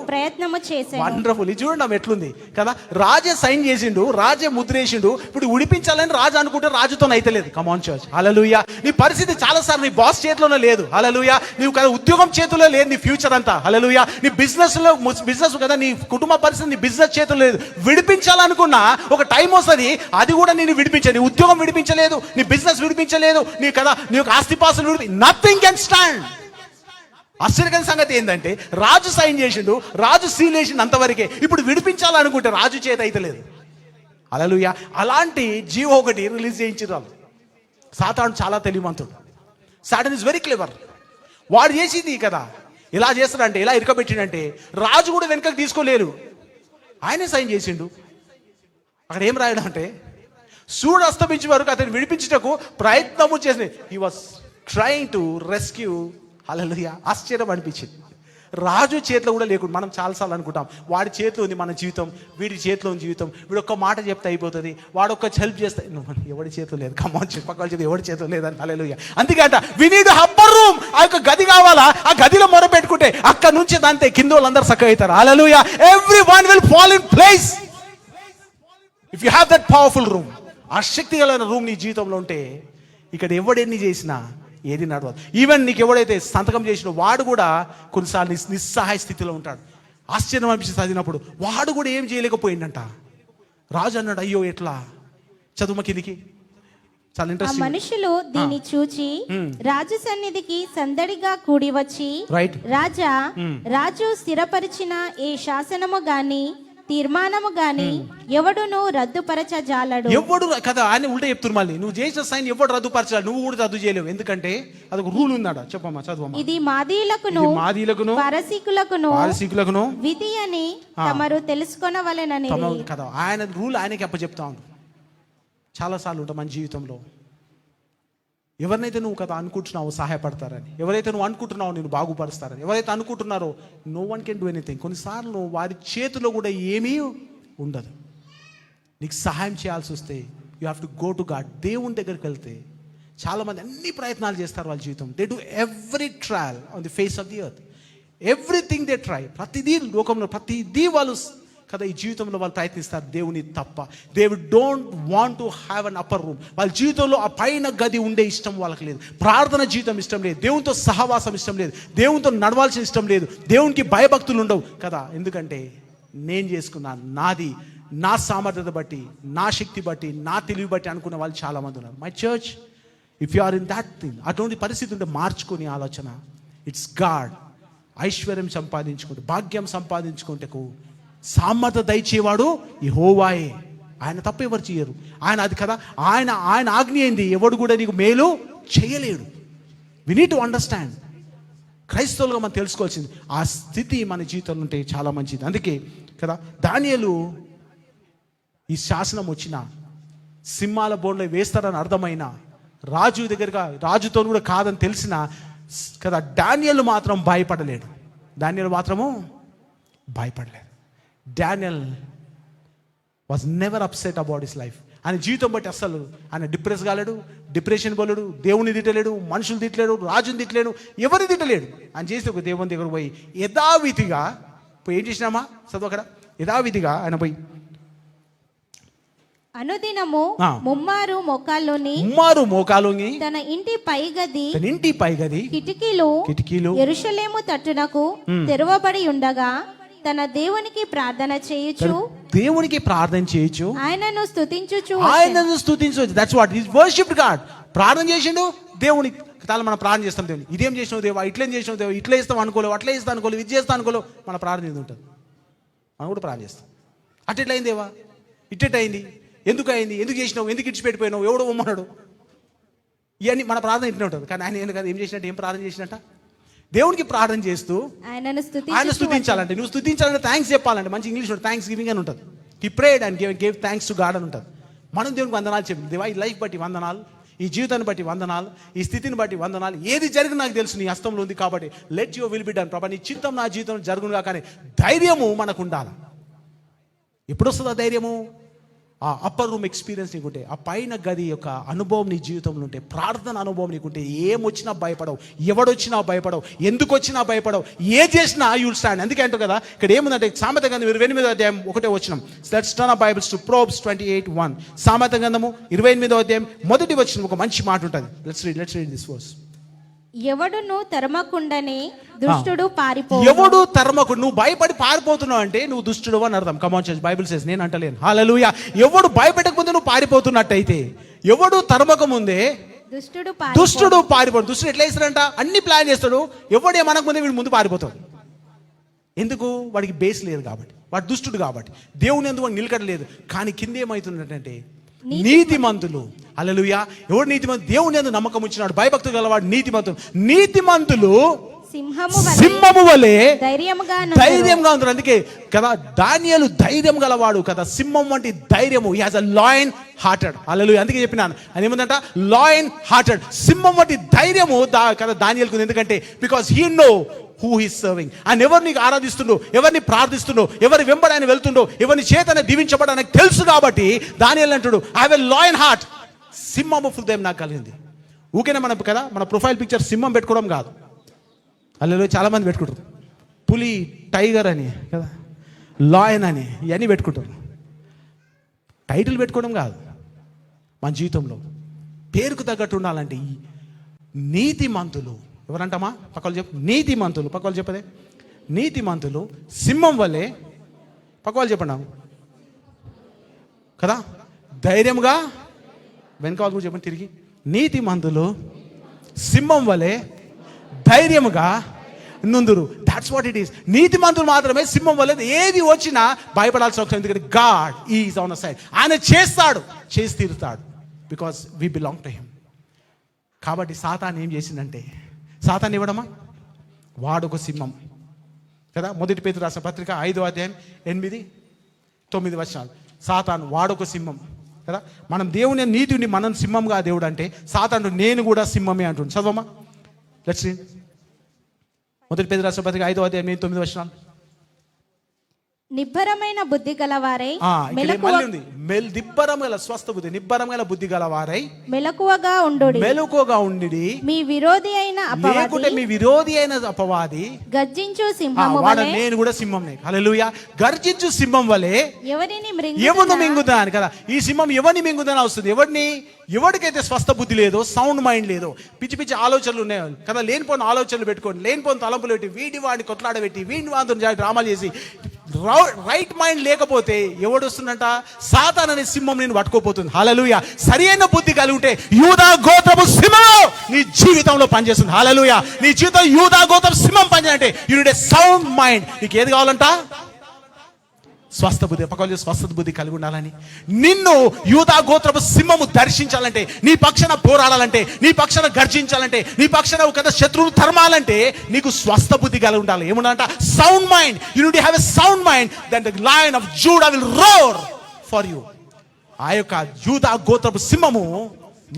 ప్రయత్నము చేశాడు. వండర్ఫుల్. ఇది చూడండి ఎట్లుంది కదా. రాజే సైన్ చేసిండు, రాజే ముద్రేసిండు. ఇప్పుడు విడిపించాలని రాజు అనుకుంటే రాజుతో అయితలేదు. కమ్ ఆన్ చర్చ్, హల్లెలూయా. నీ పరిస్థితి చాలా సార్లు నీ బాస్ చేతిలోనే లేదు, హల్లెలూయా. నీవు కదా ఉద్యోగం చేతిలో లేదు, నీ ఫ్యూచర్ అంతా, హల్లెలూయా. నీ బిజినెస్ కదా, నీ కుటుంబ పరిస్థితి నీ బిజినెస్ చేతులు లేదు. విడిపించాలనుకున్నా ఒక టైం వస్తుంది, అది కూడా నేను విడిపించలేదు. నీ ఉద్యోగం విడిపించలేదు, నీ బిజినెస్ విడిపించలేదు, నీ కదా నీ యొక్క ఆస్తిపాస్తులు నథింగ్ కెన్ స్టాండ్. ఆశ్చర్యకరమైన సంగతి ఏంటంటే రాజు సైన్ చేసిండు, రాజు సీల్ వేసిండు అంతవరకే. ఇప్పుడు విడిపించాలనుకుంటే రాజు చేత అయితే లేదు, హల్లెలూయా. అలాంటి జీవో ఒకటి రిలీజ్ చేయించారు. సాతాను చాలా తెలివిమంతుడు. Satan is very clever. వాడు చేసింది కదా ఇలా చేస్తాడంటే, ఇలా ఇరకబెట్టిండంటే రాజు కూడా వెనకకి తీసుకోలేరు. ఆయనే సైన్ చేసిండు. అక్కడ ఏం రాయడం అంటే, సూర్యుడు అస్తమించే వరకు అతన్ని విడిపించుటకు ప్రయత్నము చేసి, he was trying to rescue. Hallelujah. ఆశ్చర్యం అనిపించింది. రాజు చేతిలో కూడా లేకుండా, మనం చాలాసార్లు అనుకుంటాం వాడి చేతిలో ఉంది మన జీవితం, వీడి చేతిలో ఉంది జీవితం, వీడు ఒక్క మాట చెప్తే అయిపోతుంది, వాడు ఒక్క హెల్ప్ చేస్తే, ఎవడి చేతిలో లేదు. కమాన్ పక్కన చేతి ఎవడి చేతిలో లేదని, హల్లెలూయా. అందుకే అంట, వి నీడ్ అప్పర్ రూమ్. ఆ యొక్క గది కావాలా, ఆ గదిలో మొరపెట్టుకుంటే అక్కడ నుంచి దాంతే కింద వాళ్ళందరూ చక్కగా అవుతారు, hallelujah. Every one will fall in place if you have that powerful room. ఆ శక్తి గల రూమ్ నీ జీవితంలో ఉంటే ఇక్కడ ఎవడెన్ని చేసినా ఏది నడవదు. ఈవెన్ నీకు ఎవడైతే సంతకం చేసినో వాడు కూడా కొన్నిసార్లు నిస్సహాయ స్థితిలో ఉంటాడు. ఆశ్చర్యం అనిపించి చదివినప్పుడు వాడు కూడా ఏం చేయలేకపోయిందంట. రాజు అన్నాడు, అయ్యో ఎట్లా. చదువు కిందికి. చాలా ఇంట్రెస్టింగ్. మనుషులు దీన్ని చూచి రాజు సన్నిధికి సందడిగా కూడి వచ్చి, రాజు స్థిరపరిచిన ఏ శాసనము గాని తీర్మానము గాని ఎవడును రద్దుపరచజాలడు. ఎవడు కదా, ఆయన ఉల్టా చెప్తున్నారు. మళ్ళీ నువ్వు చేసిన సైన్ ఎవడు రద్దుపరచాలి, నువ్వు కూడా రద్దు చేయలేవు. ఎందుకంటే అదొక రూల్ ఉందాడ. చెప్పమ్మా, చదువమ్మా. ఇది మాదీయులకును పారసీకులకును విధి అని తమరు తెలుసుకొనవలెనని కదా. ఆయన రూల్ ఆయనకి అప్పచెప్తా ఉంది. చాలాసార్లు ఉంటాం మన జీవితంలో, ఎవరినైతే నువ్వు కదా అనుకుంటున్నావో సహాయపడతారని, ఎవరైతే నువ్వు అనుకుంటున్నావో నేను బాగుపరుస్తారని, ఎవరైతే అనుకుంటున్నారో no one can do anything. కొన్నిసార్లు వారి చేతిలో కూడా ఏమీ ఉండదు. నీకు సహాయం చేయాల్సి వస్తే you have to go to God. దేవుని దగ్గరికి వెళ్తే చాలామంది అన్ని ప్రయత్నాలు చేస్తారు వాళ్ళ జీవితం. They do every trial on the face of the earth, everything they try. ప్రతిదీ లోకంలో ప్రతిదీ వాళ్ళు కదా ఈ జీవితంలో వాళ్ళు ప్రయత్నిస్తారు, దేవుని తప్ప. They don't want to have an upper room. వాళ్ళ జీవితంలో ఆ పైన గది ఉండే ఇష్టం వాళ్ళకి లేదు. ప్రార్థన జీవితం ఇష్టం లేదు, దేవునితో సహవాసం ఇష్టం లేదు, దేవునితో నడవాల్సిన ఇష్టం లేదు, దేవునికి భయభక్తులు ఉండవు కదా. ఎందుకంటే నేను చేసుకున్నాను, నాది, నా సామర్థ్యత బట్టి, నా శక్తి బట్టి, నా తెలివి బట్టి అనుకున్న వాళ్ళు చాలామంది ఉన్నారు. My church, if you are in that thing, అటువంటి పరిస్థితి ఉంటే మార్చుకొని ఆలోచన. It's God. ఐశ్వర్యం సంపాదించుకుంటే, భాగ్యం సంపాదించుకుంటకు సామర్థ్య దయచేవాడు యెహోవాయే. ఆయన తప్ప ఎవరు చేయరు. ఆయన అది కదా, ఆయన ఆజ్ఞ ఏంది, ఎవడు కూడా నీకు మేలు చేయలేడు. We need to understand. క్రైస్తవులుగా మనం తెలుసుకోవాల్సింది ఆ స్థితి మన జీవితంలో ఉంటే చాలా మంచిది. అందుకే కదా దానియేలు ఈ శాసనం వచ్చిన సింహాల బోన్లో వేస్తారని అర్థమైన, రాజు దగ్గరగా రాజుతో కూడా కాదని తెలిసిన కదా, దానియేలు మాత్రం భయపడలేడు. దానియేలు మాత్రము భయపడలేదు. Daniel was never upset about his life. ఆయన జీవితం బట్టి అసలు ఆయన డిప్రెస్ కాలేడు, డిప్రెషన్ పోలేడు, దేవుని తిట్టలేడు, మనుషులు తిట్టలేడు, రాజుని తిట్టలేడు, ఎవరిని తిట్టలేడు. ఆయన చేసి ఒక దేవుని దగ్గర పోయి యథావిధిగా పోయి ఏం చేసినామా చదువు అక్కడ, యథావిధిగా ఆయన పోయి అనుదినము ఆ. ముమ్మారు మొక్కాల్లోని ఉమ్మారు మోకాలుంగి తన ఇంటి పైగది తన ఇంటి పైగది కిటికీలు యెరూషలేము తట్టునకు తెరవబడి ఉండగా తన దేవునికి ప్రార్థన చేయుచు దేవునికి ప్రార్థన చేయొచ్చు, ఆయనను స్తుతించుచు ఆయనను స్తుతించవచ్చు. That's what is worshipped God. ప్రార్థన చేసిండు దేవుని చాలా మనం ప్రార్థన చేస్తాం. దేవుని ఇదేం చేసినావు దేవా, ఇట్లేం చేసినావు దేవా, ఇట్లా ఇస్తాం అనుకోలేవు, అట్లా ఇస్తాం అనుకోలేవు, ఇది చేస్తా అనుకోలేవు. మన ప్రార్థన ఇది ఉంటుంది. మనం కూడా ప్రార్థన చేస్తాం. అట్టెట్లయింది దేవా, ఇట్టెట్టయింది, ఎందుకు అయింది, ఎందుకు చేసినావు, ఎందుకు ఇడిచిపెట్టిపోయినావు, ఎవడో ఉమ్మన్నాడు, ఇవన్నీ మన ప్రార్థన ఇట్నే ఉంటుంది. కానీ ఆయన ఏం కాదు, ఏం చేసినట్టు, ఏం ప్రార్థన చేసినట్ట, దేవునికి ప్రార్థన చేస్తూ ఆయన స్తుతించాలంటే, నువ్వు స్తుతించాలంటే థ్యాంక్స్ చెప్పాలంటే, మంచి ఇంగ్లీష్ థ్యాంక్స్ గివింగ్ అని ఉంటుంది. He prayed and gave thanks to God అని ఉంటుంది. మనం దేవునికి వందనాలు చెప్పి, దేవా ఈ లైఫ్ బట్టి వందనాలు, ఈ జీవితాన్ని బట్టి వందనాలు, ఈ స్థితిని బట్టి వందనాలు, ఏది జరిగిన నాకు తెలుసు నీ హస్తంలో ఉంది కాబట్టి let your will be done ప్రభా, నీ చిత్తం నా జీవితంలో జరుగునుగా. కానీ ధైర్యము మనకు ఉండాలి. ఎప్పుడు వస్తుంది ఆ ధైర్యము? ఆ అప్పర్ రూమ్ ఎక్స్పీరియన్స్ నీకుంటే, ఆ పైన గది యొక్క అనుభవం నీ జీవితంలో ఉంటే, ప్రార్థన అనుభవం నీకుంటే, ఏమొచ్చినా భయపడవు, ఎవడొచ్చినా భయపడవు, ఎందుకు వచ్చినా భయపడవు, ఏ చేసినా యూల్ స్టాండ్. అందుకే అంటారు కదా, ఇక్కడ ఏముందంటే సామెత గ్రంథం 28వ అధ్యాయం 1వ వచనం. Let's turn our Bibles to Proverbs 28:1. సామెత గ్రంథము 28వ అధ్యాయం 1వ వచనం ఒక మంచి మాట ఉంటుంది. Let's read this verse. ఎవడును తరమకుండనే దుష్టుడు పారిపో. ఎవడు తరమకు, నువ్వు భయపడి పారిపోతున్నావు అంటే నువ్వు దుష్టుడు అని అర్థం. కమాన్ చర్చ్, బైబిల్ సేస్, నేను అంటలేను. హల్లెలూయా. ఎవడు భయపెట్టకముందే నువ్వు పారిపోతున్నట్టయితే, ఎవడు తరమక ముందే దుష్టుడు పారిపోడు. దుష్టుడు ఎట్లా చేస్తాడంట, అన్ని ప్లాన్ చేస్తాడు. ఎవడు ఏమనక ముందే వీడు ముందు పారిపోతాడు. ఎందుకు? వాడికి బేస్ లేదు కాబట్టి, వాడు దుష్టుడు కాబట్టి, దేవుని ఎందుకు వాడు నిలకడలేదు. కానీ కింద ఏమవుతున్నట్టంటే నీతిమంతులు. హల్లెలూయా. ఎవడు నీతిమంతులు? దేవుని యందు నమ్మకం ఉంచినాడు, భయభక్తులు గలవాడు నీతిమంతులు. నీతిమంతులు సింహము వలె ధైర్యంగా ఉంటారు. అందుకే కదా దానియేలు ధైర్యం గలవాడు కదా, సింహం వంటి ధైర్యము. He has a lion hearted. Hallelujah. అందుకే చెప్పినాను, అది ఏముందంట, లాయన్ హార్టెడ్, సింహం వంటి ధైర్యము కదా దానియేలుకు. ఎందుకంటే because he no who he is serving. ఆయన ఎవరిని ఆరాధిస్తుండో, ఎవరిని ప్రార్థిస్తుండో, ఎవరి వెంబడి ఆయన వెళ్తుండో, ఎవరిని చేతనే దీవించబడడానికి తెలుసు కాబట్టి దానియేలు అంటాడు, I have a lion heart. సింహము హృదయం నాకు కలిగింది. ఊకేనా మనం కదా మన ప్రొఫైల్ పిక్చర్ సింహం పెట్టుకోవడం కాదు. అల్లెలో చాలా మంది పెట్టుకుంటారు, పులి, టైగర్ అని కదా, లాయన్ అని, ఇవన్నీ పెట్టుకుంటారు. టైటిల్ పెట్టుకోవడం కాదు. మన జీవితంలో పేరుకు తగ్గట్టు ఉండాలంటే నీతిమంతులు ఎవరంటామా? పక్కలు చెప్పు. నీతిమంతులు, పక్కలు చెప్పదే. నీతిమంతులు సింహం వల్లే, పక్కవాళ్ళు చెప్పండి కదా, ధైర్యంగా. వెనకాల కూడా చెప్పండి తిరిగి. నీతిమంతులు సింహం వల్లే ధైర్యముగా నుందురు. That's what it is. నీతిమంతులు మాత్రమే సింహం వల్లే ఏది వచ్చినా భయపడాల్సిన అవసరం. ఎందుకంటే God is on the side. ఆయన చేస్తాడు, చేసి తీరుతాడు. Because we belong to him. కాబట్టి సాతాను ఏం చేసిందంటే, సాతాను ఇవ్వడమా, వాడొక సింహం కదా. మొదటి పేతురు రాసిన పత్రిక 5వ అధ్యాయం 8-9 వచనాలు. సాతాను వాడొక సింహం కదా. మనం దేవుని నీతిని మనం సింహంగా దేవుడు అంటే, సాతాను నేను కూడా సింహమే అంటుంది. చదవమా, లెట్స్ రీడ్. మొదటి పేతురు రాసిన పత్రిక 5వ అధ్యాయం 8-9 వచనాలు. నిబ్బరమైన బుద్ధి గలవారై, నిబ్బరం గల స్వస్థ బుద్ధి, నిబ్బరం గల బుద్ధి గలవారై మెలకువగా ఉండుడి. మీ విరోధి అయిన అపవాది గర్జించు సింహము వలె, నేను కూడా సింహంనే. హల్లెలూయా. గర్జించు సింహం వలె ఎవరిని మింగుతాను కదా. ఈ సింహం ఎవరిని మింగుదని వస్తుంది. ఎవరికైతే స్వస్థ బుద్ధి లేదో, సౌండ్ మైండ్ లేదో, పిచ్చి పిచ్చి ఆలోచనలు ఉన్నాయో కదా, లేనిపోయిన ఆలోచనలు పెట్టుకోండి, లేనిపోయిన తలంపులు పెట్టి, వీడి వాడిని కొట్లాడబెట్టి, వీడిని వాడిని డ్రామాలు చేసి, రైట్ మైండ్ లేకపోతే ఎవడు వస్తుందంట, సాతాను అనే సింహం నేను పట్టుకోపోతుంది. హల్లెలూయా. సరైన బుద్ధి కలిగి ఉంటే యూదా గోత్రపు సింహం నీ జీవితంలో పనిచేస్తుంది. హల్లెలూయా. నీ జీవితం యూదా గోత్రపు సింహం పనిచేయాలంటే you need a sound mind. నీకు ఏది కావాలంట? స్వస్థ బుద్ధి. పక్కన స్వస్థ బుద్ధి కలిగి ఉండాలని. నిన్ను యూదా గోత్రపు సింహము దర్శించాలంటే, నీ పక్షాన పోరాడాలంటే, నీ పక్షాన గర్జించాలంటే, నీ పక్షాన ఒక శత్రువును తరమాలంటే నీకు స్వస్థ బుద్ధి కలిగి ఉండాలి. ఏముండాలంట? Sound mind. You need to have a sound mind. Then the lion of Judah will roar for you. ఆ యొక్క యూదా గోత్రపు సింహము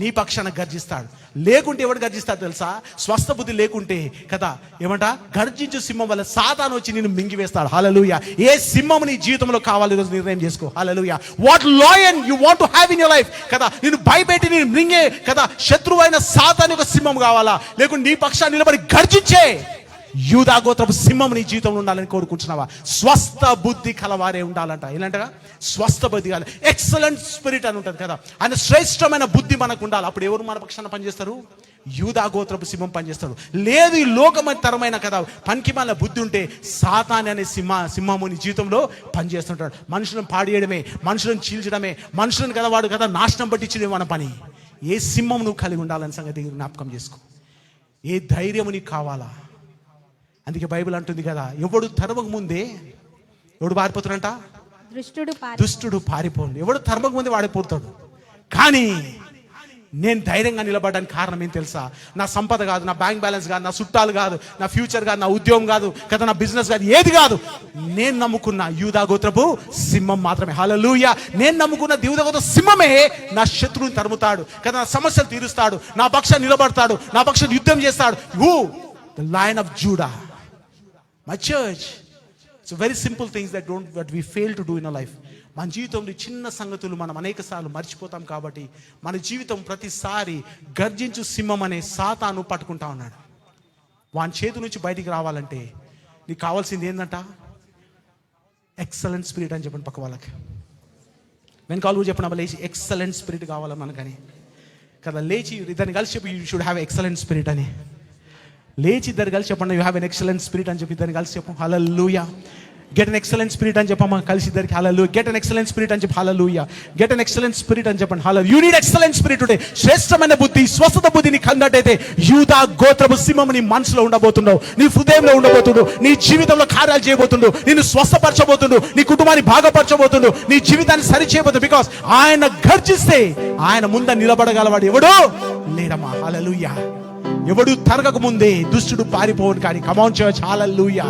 నీ పక్షాన గర్జిస్తాడు. లేకుంటే ఎవడు గర్జిస్తాడు తెలుసా? స్వస్థ బుద్ధి లేకుంటే కదా, ఏమంట, గర్జించు సింహం వల్ల సాతాను వచ్చి నిన్ను మింగివేస్తాడు. హల్లెలూయా. ఏ సింహం నీ జీవితంలో కావాలి ఈరోజు నిర్ణయం చేసుకో. Hallelujah. What lion you want to have in your life కదా. నిన్ను భయపెట్టి నేను మింగే కదా శత్రువు అయిన సాతాను యొక్క సింహం కావాలా, లేకుంటే నీ పక్షాన్ని నిలబడి గర్జించే యూదా గోత్రపు సింహం నీ జీవితంలో ఉండాలని కోరుకుంటున్నావా? స్వస్థ బుద్ధి కలవారే ఉండాలంట. ఇలాంటగా స్వస్థ బుద్ధి కాదు, ఎక్సలెంట్ స్పిరిట్ అని ఉంటుంది కదా, ఆయన శ్రేష్టమైన బుద్ధి మనకు ఉండాలి. అప్పుడు ఎవరు మన పక్షాన పనిచేస్తారు? యూదా గోత్రపు సింహం పనిచేస్తాడు. లేదు ఈ లోకతరమైన కదా పనికిమాల బుద్ధి ఉంటే సాతాన్ అనే సింహము నీ జీవితంలో పనిచేస్తుంటాడు. మనుషులను పాడేయడమే, మనుషులను చీల్చడమే, మనుషులను కదా వాడు కదా నాశనం పట్టించడమే మన పని. ఏ సింహం నువ్వు కలిగి ఉండాలని సంగతి జ్ఞాపకం చేసుకో. ఏ ధైర్యం నీకు కావాలా? అందుకే బైబిల్ అంటుంది కదా, ఎవడు తరవక ముందే ఎవడు పారిపోతాడంట? దుష్టుడు పారిపోడు. ఎవడు తరవక ముందే వాడిపోతాడు. కానీ నేను ధైర్యంగా నిలబడడానికి కారణం ఏం తెలుసా? నా సంపద కాదు, నా బ్యాంక్ బ్యాలెన్స్ కాదు, నా చుట్టాలు కాదు, నా ఫ్యూచర్ కాదు, నా ఉద్యోగం కాదు కదా, నా బిజినెస్ కాదు, ఏది కాదు. నేను నమ్ముకున్న యూదా గోత్రపు సింహం మాత్రమే. హల్లెలూయా. నేను నమ్ముకున్న యూదా గోత్రపు సింహమే నా శత్రువుని తరుముతాడు కదా, నా సమస్యలు తీరుస్తాడు, నా పక్షాన్ని నిలబడతాడు, నా పక్షాన్ని యుద్ధం చేస్తాడు. Who? The lion of Judah. My church, it's very simple things that we fail to do in our life. మన జీవితంలో చిన్న సంగతులు మనం అనేక సార్లు మర్చిపోతాం. కాబట్టి మన జీవితం ప్రతిసారి గర్జించు సింహం అనే సాతాను పట్టుకుంటా ఉన్నాడు. వాని చేతి నుంచి బయటికి రావాలంటే నీకు కావాల్సింది ఏంటంట? ఎక్సలెంట్ స్పిరిట్ అని చెప్పండి పక్క వాళ్ళకి. వెనకాల చెప్పిన లేచి ఎక్సలెంట్ స్పిరిట్ కావాలి మనకని కదా. లేచి ఇద్దరిని కలిసి చెప్పి you should have excellent spirit అని. లేచి ఇద్దరు కలిసి చెప్పండి, you have an excellent spirit అని చెప్పి ఇద్దరిని కలిసి చెప్పు. Hallelujah. Get an excellent spirit అని చెప్పమ్మా కలిసి ఇద్దరికి. Hallelujah. Get an excellent spirit అని చెప్పి. Hallelujah. Get an excellent spirit అని చెప్పండి. Hallelujah. You need excellent spirit today. శ్రేష్టమైన బుద్ధి, స్వస్థత బుద్ధి నీకు అందటైతే యూదా గోత్రపు సింహం నీ మనసులో ఉండబోతున్నావు, నీ హృదయంలో ఉండబోతుండు, నీ జీవితంలో కార్యాలు చేయబోతుండు, నిన్ను స్వస్థపరచబోతుండు, నీ కుటుంబాన్ని బాగుపరచబోతుండు, నీ జీవితాన్ని సరి చేయబోతుంది. బికాస్ ఆయన గర్జిస్తే ఆయన ముందు నిలబడగలవాడు ఎవడో లేడమ్మా. హల్లెలూయా. ఎవడు తరగక ముందే దుష్టుడు పారిపోవను. కానీ కమాన్ చర్చ్, హల్లెలూయా.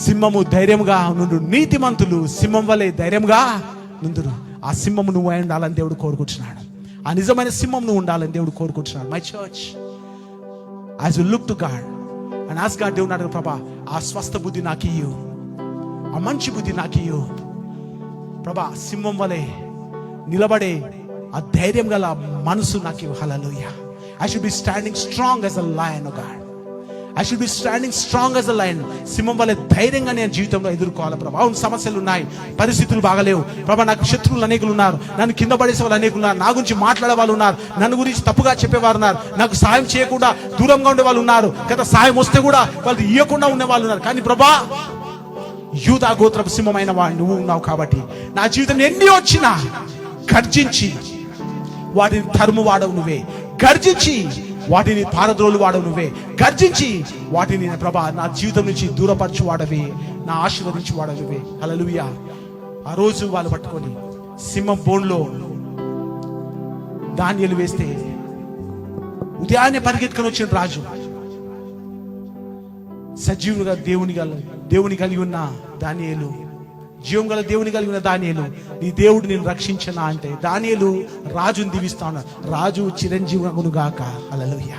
సింహము ధైర్యంగా నుండు, నీతిమంతులు సింహం వలె ధైర్యంగా నుందురు. ఆ సింహము నువ్వు అయి ఉండాలని దేవుడు కోరుకుంటున్నాడు. ఆ నిజమైన సింహం నువ్వు ఉండాలని దేవుడు కోరుకుంటున్నాడు. My church, as you look to God and ask God, దేవుడు అడుగు, ప్రభా ఆ స్వస్థ బుద్ధి నాకు ఇయ్యు, ఆ మంచి బుద్ధి నాకు ఇయ్యు ప్రభా. సింహం వలె నిలబడే ఆ ధైర్యం గల మనసు నాకు ఇవ్వు. హల్లెలూయా. I should be standing strong as a lion, oh God. I should be standing strong as a lion. సింహం వలె ధైర్యంగా నేను జీవితంలో ఎదుర్కోవాలి ప్రభా. అవును, సమస్యలు ఉన్నాయి, పరిస్థితులు బాగలేవు ప్రభా, నాకు శత్రువులు అనేకులు ఉన్నారు, నన్ను కింద పడేసే వాళ్ళు అనేకులు ఉన్నారు, నా గురించి మాట్లాడే వాళ్ళు ఉన్నారు, నన్ను గురించి తప్పుగా చెప్పేవారు ఉన్నారు, నాకు సాయం చేయకుండా దూరంగా ఉండే వాళ్ళు ఉన్నారు కదా, సాయం వస్తే కూడా వాళ్ళు ఇవ్వకుండా ఉండే వాళ్ళు ఉన్నారు. కానీ ప్రభా, యూదా గోత్రపు సింహమైన వాడు నువ్వు ఉన్నావు కాబట్టి నా జీవితం ఎన్ని వచ్చినా గర్జించి వాటిని తరుము వాడవు నువ్వే, గర్జించి వాటిని పారద్రోలు వాడవు నువ్వే, గర్జించి వాటిని ప్రభా నా జీవితం నుంచి దూరపరచు వాడవే, నా ఆశీర్వదించి వాడవు నువ్వే. హల్లెలూయా. ఆ రోజు వాళ్ళు పట్టుకొని సింహం బోన్లో ధాన్యాలు వేస్తే ఉదయాన్నే పరిగెత్తుకొని వచ్చిన రాజు, సజీవునిగా దేవుని కలిగి ఉన్న దానియేలు, జీవం గల దేవుని కలిగి ఉన్న దానియేలు, నీ దేవుడు నేను రక్షించనా అంటే దానియేలు రాజుని దీవిస్తా ఉన్నాడు. రాజు చిరంజీవి అగునుగాక. హల్లెలూయా.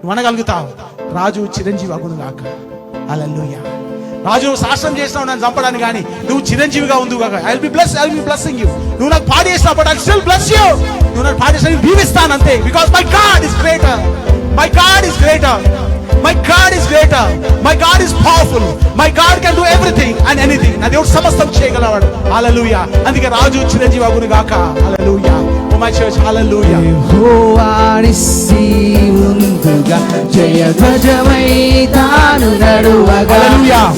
నువ్వు అనగలుగుతావు, రాజు చిరంజీవి అగునుగాక. హల్లెలూయా. రాజు నువ్వు శాసనం చేసినావు నన్ను చంపడానికి, కానీ నువ్వు చిరంజీవిగా ఉందుగాక. I will be blessing you. నువ్వు నాకు పాడి చేసినా but I still bless you. నువ్వు నాకు పాడి చేసిన దీవిస్తాను అంతే. Because my God is greater. My God is greater. My God is greater. My God is powerful. My God can do everything and anything. నా దేవుడు సమస్తం చేయగలవాడు. హల్లెలూయా. అందుకే రాజు చిరంజీవి అగును గాక. హల్లెలూయా. ఓ మై చర్చ్, హల్లెలూయా. యెహోవానిస్సి ముందుగా జయ ధ్వజమై తాను నడువగా,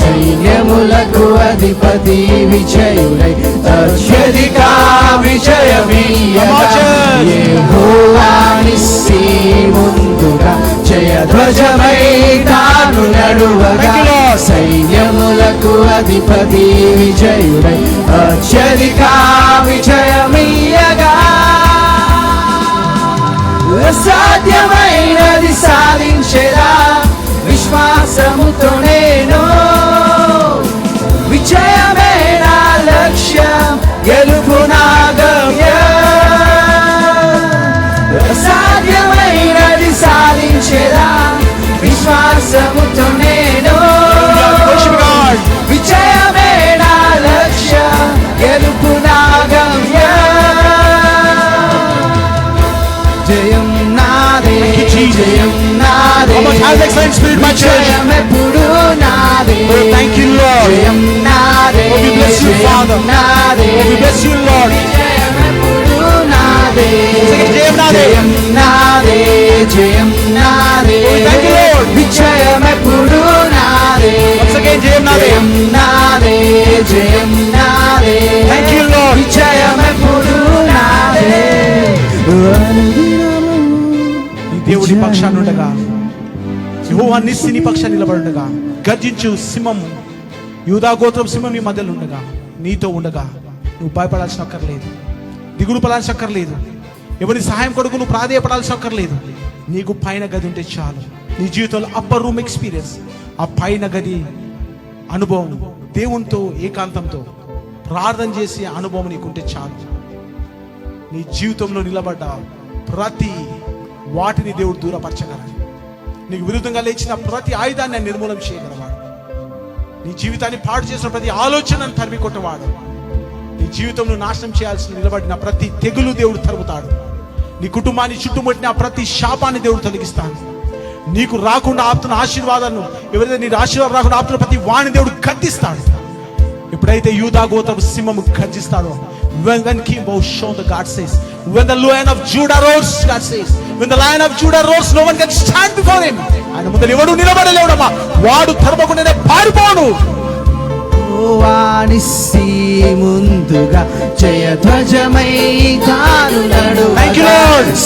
సైన్యములకు అధిపతి విజయుడై అత్యధిక విజయమీయగా. యెహోవానిస్సి ముందుగా జయ ధ్వజమై తాను నడువగా, సైన్యములకు అధిపతి విజయుడై అత్యధిక విజయమీయగా. అసాధ్యమైనది సాధించేదా విశ్వాసముతో నేను, విజయమే నా లక్ష్యం, గెలుపు నా గమ్యం. అసాధ్యమైనది సాధించేదా విశ్వాసముతో నేను, విజయమే నా లక్ష్యం, గెలుపు నా గమ్యం. జయం నాదే, జయం నాదే, విజయమే విజయం నాదే. Thank you, Lord. విజయం ఎప్పుడు నాదే. ఈ దేవుడి పక్షాన్ని ఉండగా, యెహోవా నిస్సి నీ పక్షాన్ని నిలబడుండగా, గర్జించు సింహం యూదా గోత్రం సింహం నీ మధ్యలో ఉండగా, నీతో ఉండగా నువ్వు భయపడాల్సిన అక్కర్లేదు, దిగులు పడాల్సిన అక్కర్లేదు, ఎవరి సహాయం కొడుకు నువ్వు ప్రాధేయపడాల్సిన అక్కర్లేదు. నీకు పైన గది ఉంటే చాలు. నీ జీవితంలో అప్పర్ రూమ్ ఎక్స్పీరియన్స్, ఆ పైన గది అనుభవం, దేవునితో ఏకాంతంతో ప్రార్థన చేసే అనుభవం నీకుంటే చాలు. నీ జీవితంలో నిలబడ్డ ప్రతి వాటిని దేవుడు దూరపరచగలడు. నీకు విరుద్ధంగా లేచిన ప్రతి ఆయుధాన్ని ఆయన నిర్మూలన చేయగలవాడు. నీ జీవితాన్ని పాడు చేసిన ప్రతి ఆలోచనను తరిమి కొట్టవాడు. నీ జీవితంలో నాశనం చేయాల్సిన నిలబడిన ప్రతి తెగులు దేవుడు తరుముతాడు. నీ కుటుంబాన్ని చుట్టుముట్టిన ప్రతి శాపాన్ని దేవుడు తొలగిస్తాడు. నీకు రాకుండా ఆపుతున్న ఆశీర్వాదాలను, ఎవరైతే నీ ఆశీర్వాదం రాకుండా ఆపుతున్న ప్రతి వాణి దేవుడు గద్దిస్తాడు. ఎప్పుడైతే యూదా గోత్రపు సింహము గర్జిస్తాడో, when King Boshon the God says, when the Lion of Judah rose, God says, when the Lion of Judah rose, no one can stand before him. ఆయన ముందు ఎవడు నిలబడలేడమ్మా, వాడు తరమకుండానే పారిపోను. వానిస్సి ముందుగా జయధ్వజమై తాను నడువగా,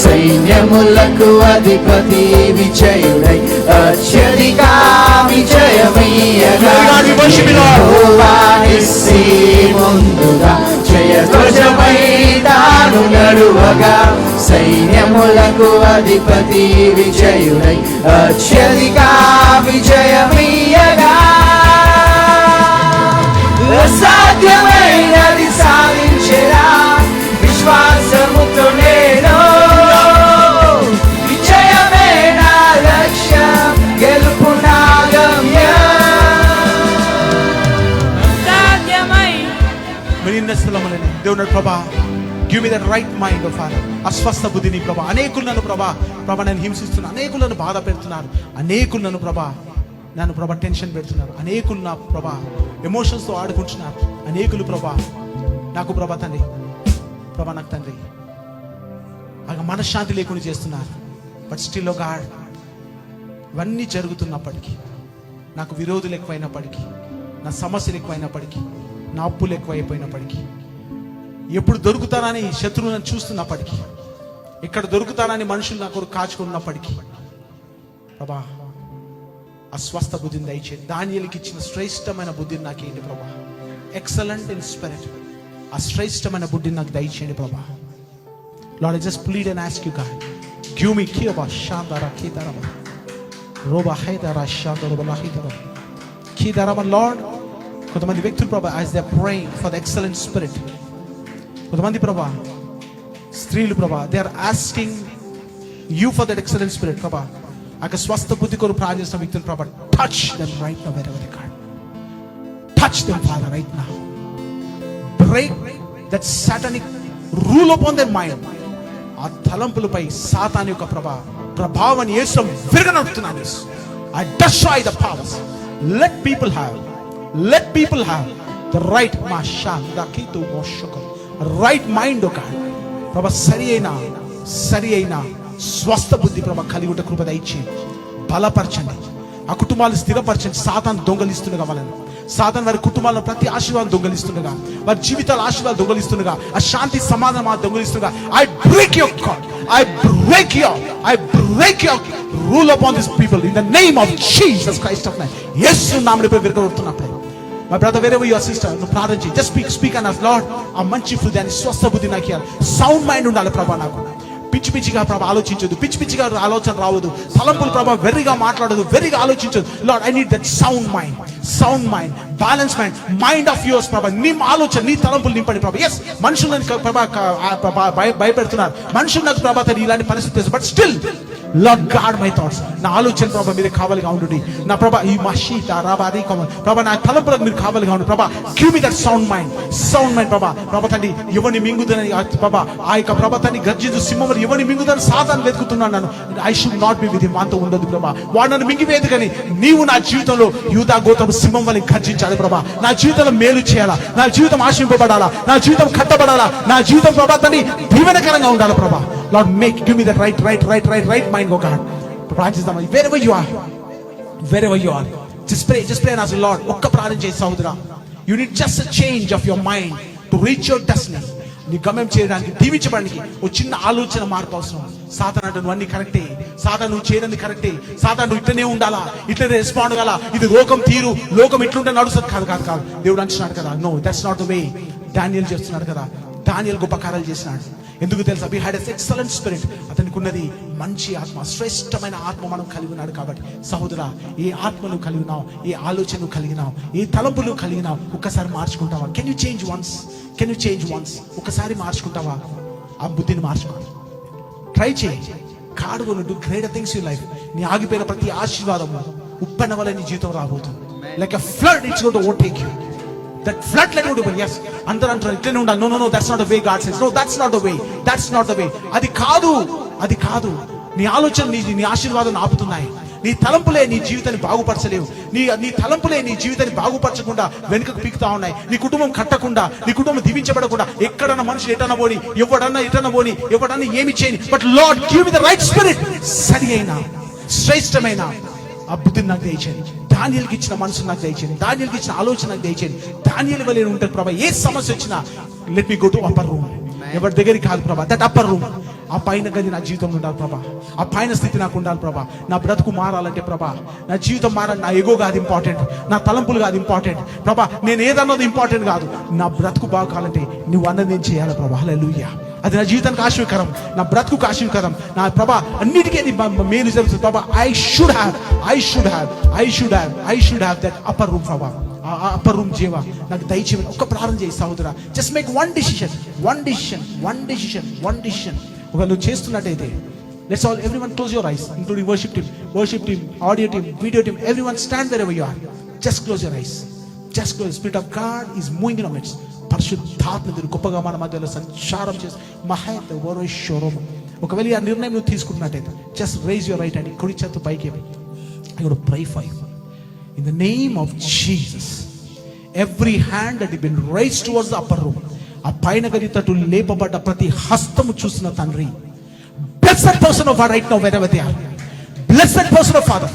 సైన్యములకు అధిపతి విజయుడై అత్యధిక విజయమయ్యగా. వానిస్సి ముందుగా జయధ్వజమై తాను నడువగా, సైన్యములకు అధిపతి విజయుడై అత్యధిక విజయమయ్యగా. అసాధ్యమైనది సాధించేరా విశ్వాసముతో నేను, విజయమే నా లక్ష్యం, గెలుపు నా గమ్యం. దేవుడు ప్రభా, give me that right mind of Father, అస్వస్థ బుద్ధిని ప్రభా. అనేకులు నన్ను ప్రభా నన్ను హింసిస్తున్నారు, అనేకులు నన్ను బాధ పెడుతున్నారు, అనేకులు నన్ను ప్రభా టెన్షన్ పెడుతున్నారు, అనేకులు నా ప్రభా ఎమోషన్స్తో ఆడుకుంటున్నారు, అనేకులు ప్రభా నాకు ప్రభా తండ్రి, ప్రభా నాకు తండ్రి మనశ్శాంతి లేకుండా చేస్తున్నారు. బట్ స్టిల్ గాడ్, ఇవన్నీ జరుగుతున్నప్పటికీ, నాకు విరోధులు ఎక్కువైనప్పటికీ, నా సమస్యలు ఎక్కువైనప్పటికీ, నా అప్పులు ఎక్కువైపోయినప్పటికీ, ఎప్పుడు దొరుకుతానని శత్రువు నన్ను చూస్తున్నప్పటికీ, ఇక్కడ దొరుకుతానని మనుషులు నా కొరకు కాచుకున్నప్పటికీ, ప్రభా ఆ స్వస్థ బుద్ధిని దయచేయండి. దానియేలుకి ఇచ్చిన శ్రేష్టమైన బుద్ధిని నాకేంటి ప్రభా, ఎక్సలెంట్ ఇన్ స్పిరిట్, ఆ శ్రేష్టమైన బుద్ధిని నాకు దయచేయండి ప్రభా. Lord, I just plead and ask you, God, give me kiyaba shandara kidarama roba haidara shandara roba haidara kidarama. Lord, కొంతమంది వ్యక్తులు ప్రభా as they are praying for the excellent spirit, కొంతమంది ప్రభా స్త్రీలు ప్రభా they are asking you for that excellent spirit ప్రభా. ఆ స్వస్థ బుద్ధి కొరకు ప్రార్థన చేస్తున్న వ్యక్తులు ప్రభా, touch them right now wherever they are. Touch them, Father, right now. Break that satanic rule upon their mind. ఆ తలంపులపై సాతాను యొక్క ప్రభావాన్ని యేసు విరగనొడుతున్నాను. I destroy the powers. Let people have the right right mind, oh God. ప్రభా సరి అయిన స్వస్థ బుద్ధి ప్రభా కలిగి ఉంటే కృప దయచేయండి, బలపరచండి, ఆ కుటుంబాలు స్థిరపరచండి. సాతాను దొంగలిస్తుండగా వాళ్ళని, సాతాను వారి కుటుంబాలను ప్రతి ఆశీర్వాదం దొంగలిస్తుండగా, వారి జీవితాల ఆశీర్వాదం దొంగలిస్తుండగా, ఆ శాంతి సమాధానం దొంగలిస్తుండగా, I break your rule upon these people in the name of Jesus Christ of Nazareth. యేసు నామములో విరగొడుతున్నప్పుడు my brother, wherever you are, sister, నువ్వు ప్రార్థన చేయి. just speak and ask, Lord, ఆ మంచి హృదయాన్ని, స్వస్థ బుద్ధి నాకు ఇవ్వాలి, సౌండ్ మైండ్ ఉండాలి ప్రభా. నాకు పిచ్చిగా ప్రభా ఆలోచించదు, పిచ్చిగా ఆలోచన రావద్దు, తలంపులు ప్రభా వెర్రిగా మాట్లాడదు, వెర్రిగా ఆలోచించదు. Lord, I need that sound mind, balance mind of yours ప్రభా. నీ ఆలోచన, నీ తలంపులు నింపండి ప్రభా. ఎస్, మనుషులను ప్రభా భయపెడుతున్నారు, మనుషులు నాకు ప్రభా ఇలాంటి పరిస్థితి, but still lord God my thoughts, నా ఆలోచన ప్రభా మీరు కావాలిగా ఉండండి. నా ప్రభా ఈ మషీత రాబాది ప్రభా నా తలంపులకు మీరు కావాలిగా ఉండండి ప్రభా. Give me that sound mind ప్రభా తండ్రి. ఎవరిని మింగుదని ప్రభా ఆ యొక్క ప్రభా తండ్రి గర్జించు సింహం ఎవరిని మింగుదని సాతాను వెతుకుతున్నాను. I should not be with him, అంత ఉండదు ప్రభా. వాడు నన్ను మింగివేది కానీ నీవు నా జీవితంలో యూదా గోత్రపు సింహం వల్ల గర్జించాలి ప్రభా. నా జీవితంలో మేలు చేయాలా, నా జీవితం ఆశింపబడాలా, నా జీవితం కట్టబడాలా, నా జీవితం ప్రభా తండ్రి దీవెనకరంగా ఉండాలి ప్రభా. Lord, give me that right mind, oh God. Wherever you are, just pray and ask, Lord, ఒక్క ప్రార్థన చేయి సహోదరా. You need just a change of your mind to reach your destiny. నీ గమ్యం చేయడానికి, దీవించడానికి ఒక చిన్న ఆలోచన మార్పు అవసరం. సాతాను అంటే నువ్వు అన్ని కరెక్టే, సాతాను నువ్వు చేయడానికి కరెక్టే, సాతాను నువ్వు ఇట్లనే ఉండాలా, ఇట్లనే రెస్పాండ్ కాలా, ఇది లోకం తీరు, లోకం ఇట్లుంటే నడుస్తుంది. కాదు కాదు కాదు, దేవుడు అంటున్నాడు కదా, no that's not the way. Daniel చేస్తున్నాడు కదా, డానియేల్ గొప్ప కార్యాలు చేసినాడు. ఎందుకు తెలుసా? We had a excellent spirit. అతనికి ఉన్నది మంచి ఆత్మ, శ్రేష్టమైన ఆత్మ మనం కలిగి ఉన్నాడు. కాబట్టి సహోదరా, ఏ ఆత్మను కలిగినావు, ఏ ఆలోచనలు కలిగినావు, ఏ తలంపులు కలిగినావు, ఒక్కసారి మార్చుకుంటావా? Can you change once? Can you change once? ఒకసారి మార్చుకుంటావా? ఆ బుద్ధిని మార్చుకో, ట్రై చేయి. God will do greater things in life. నీ ఆగిపోయిన ప్రతి ఆశీర్వాదము ఉప్పెన వల్ల నీ జీవితం రాబోతుంది. Like a flood it's going to overtake you. That flood let go. Yes, అందరూ అంటారు ఇట్లనే ఉండాలి. No, that's not the way God says. No, that's not the way. That's not the way. అది కాదు. నీ ఆలోచన నీ ఆశీర్వాదం ఆపుతున్నాయి. నీ తలంపులే నీ జీవితాన్ని బాగుపరచలేవు. నీ తలంపులే నీ జీవితాన్ని బాగుపరచకుండా వెనుకకు పీకుతా ఉన్నాయి. నీ కుటుంబం కట్టకుండా, నీ కుటుంబం దీవించబడకుండా, ఎక్కడన్నా మనుషులు ఎటన్నా పోని, ఎవడన్నా ఏమి చేయని, but lord give me the right spirit. సరి అయిన శ్రేష్టమైన ఆ బుద్ధిని నాకు దయచేయండి. దానియేలుకి ఇచ్చిన మనసు నాకు దయచేయండి. దానియేలుకి ఇచ్చిన ఆలోచన నాకు దయచేయండి. దానియేలు వలె ఉంటారు ప్రభా. ఏ సమస్య వచ్చినా let me go to upper room. ఎవరి దగ్గరికి కాదు ప్రభా, దట్ అప్పర్ రూమ్. ఆ పైన గది నా జీవితంలో ఉండాలి ప్రభా. ఆ పైన స్థితి నాకు ఉండాలి ప్రభా. నా బ్రతుకు మారాలంటే ప్రభా, నా జీవితం మారాలి. నా ఎగో కాదు ఇంపార్టెంట్, నా తలంపులు కాదు ఇంపార్టెంట్ ప్రభా. నేను ఏదన్నది ఇంపార్టెంట్ కాదు. నా బ్రతుకు బాగాలంటే నువ్వు అన్నది నేను చేయాలి ప్రభా. హల్లెలూయా. అది నా జీవితానికి ఆశీర్వకరం, నా బ్రతుకు ఆశీర్వకరం, నా ప్రభా అన్నిటికీ మేలు జరుగుతుంది ప్రభా. I should have that upper room ప్రభా. అప్పర్ రూమ్ జీవా నాకు దయచేయమని ఒక్క ప్రార్థన చేయి సహోదరా. Just make one decision. ఒక నువ్వు చేస్తున్నట్టయితే let's all everyone close your eyes, including worship team, audio team, video team, everyone stand wherever you are. Just close your eyes. Spirit of God is moving in our midst. పరిశుద్ధాత్మ దేవుడు గొప్పగా మన మధ్యలో సంచారం చేసి మహేత్ వరోషోరం. ఒకవేళ ఆ నిర్ణయం నువ్వు తీసుకున్నట్టయితే just raise your right hand, కుడి చేత పైకి. I got pray for you in the name of Jesus. Every hand that been raised towards the upper room, ఆ పైన గది తట్టు లేపబడ్డ ప్రతి హస్తము చూసిన తండ్రి, bless that person of God right now wherever they are. Bless that person of Father.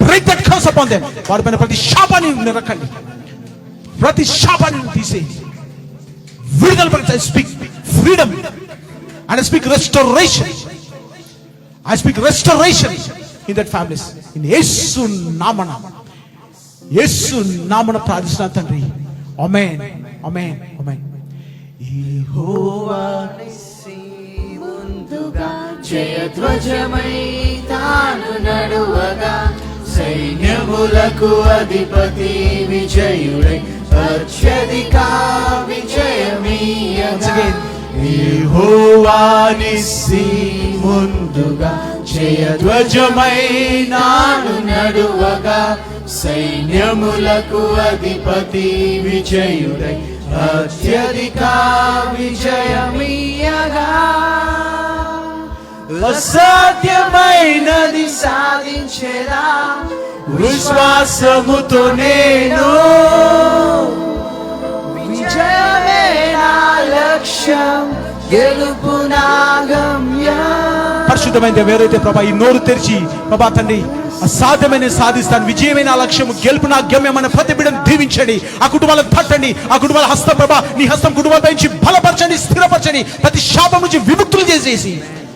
Break that curse upon them. వారి పైన ప్రతి శాపాన్ని నిరకండి, ప్రతి శాపాన్ని తీసేయండి. విడుదల పడతాయి. I speak freedom and I speak restoration. I speak restoration in that families. In యేసు నామమున ప్రార్థిస్తున్నాను తండ్రి. ఆమేన్, ఆమేన్, ఆమేన్. యెహోవా నిస్సి ముందుగా జయధ్వజమై తాను నడువగా, సైన్యములకు అధిపతి విజయుడై అత్యధిక విజయమీయగా. యెహోవా నిస్సి ముందుగా జయధ్వజమై తాను నడువగా, సైన్యములకు అధిపతి విజయుడై అత్యధిక విజయమీయగా. అసాధ్యమైనది సాధించేదా విశ్వాసముతో నేను. విజయమే నా లక్ష్యం, గెలుపు నా గమ్యం. పరిశుద్ధమైన ఎవరైతే ప్రభా ఈ నోరు తెరిచి ప్రభా తండ్రి అసాధ్యమైన సాధిస్తాను, విజయమైన లక్ష్యం, గెలుపు నా గమ్యం అనే ప్రతి బిడ్డను దీవించండి. ఆ కుటుంబాలను తట్టండి. ఆ కుటుంబాల హస్తం ప్రభా, నీ హస్తం కుటుంబాలపై నుంచి బలపరచండి, స్థిరపరచండి. ప్రతి శాపం నుంచి విముక్తులు చేసేసి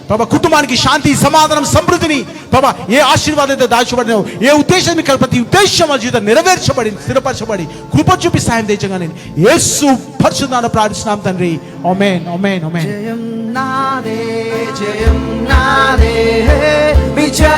ప్రభా కుటుంబానికి శాంతి, సమాధానం, సమృద్ధిని ప్రభా ఏ ఆశీర్వాదంతో దాచబడినో, ఏ ఉద్దేశం ప్రతి ఉద్దేశం ఆ జీవితం నెరవేర్చబడి స్థిరపరచబడి కృప చూపి సాయం తెచ్చగా నేను యేసు పరిశుద్ధాన్ని ప్రార్థిస్తున్నాం తండ్రి. ఆమేన్, ఆమేన్, ఆమేన్. జయం నాదే, జయం నాదే, విజయం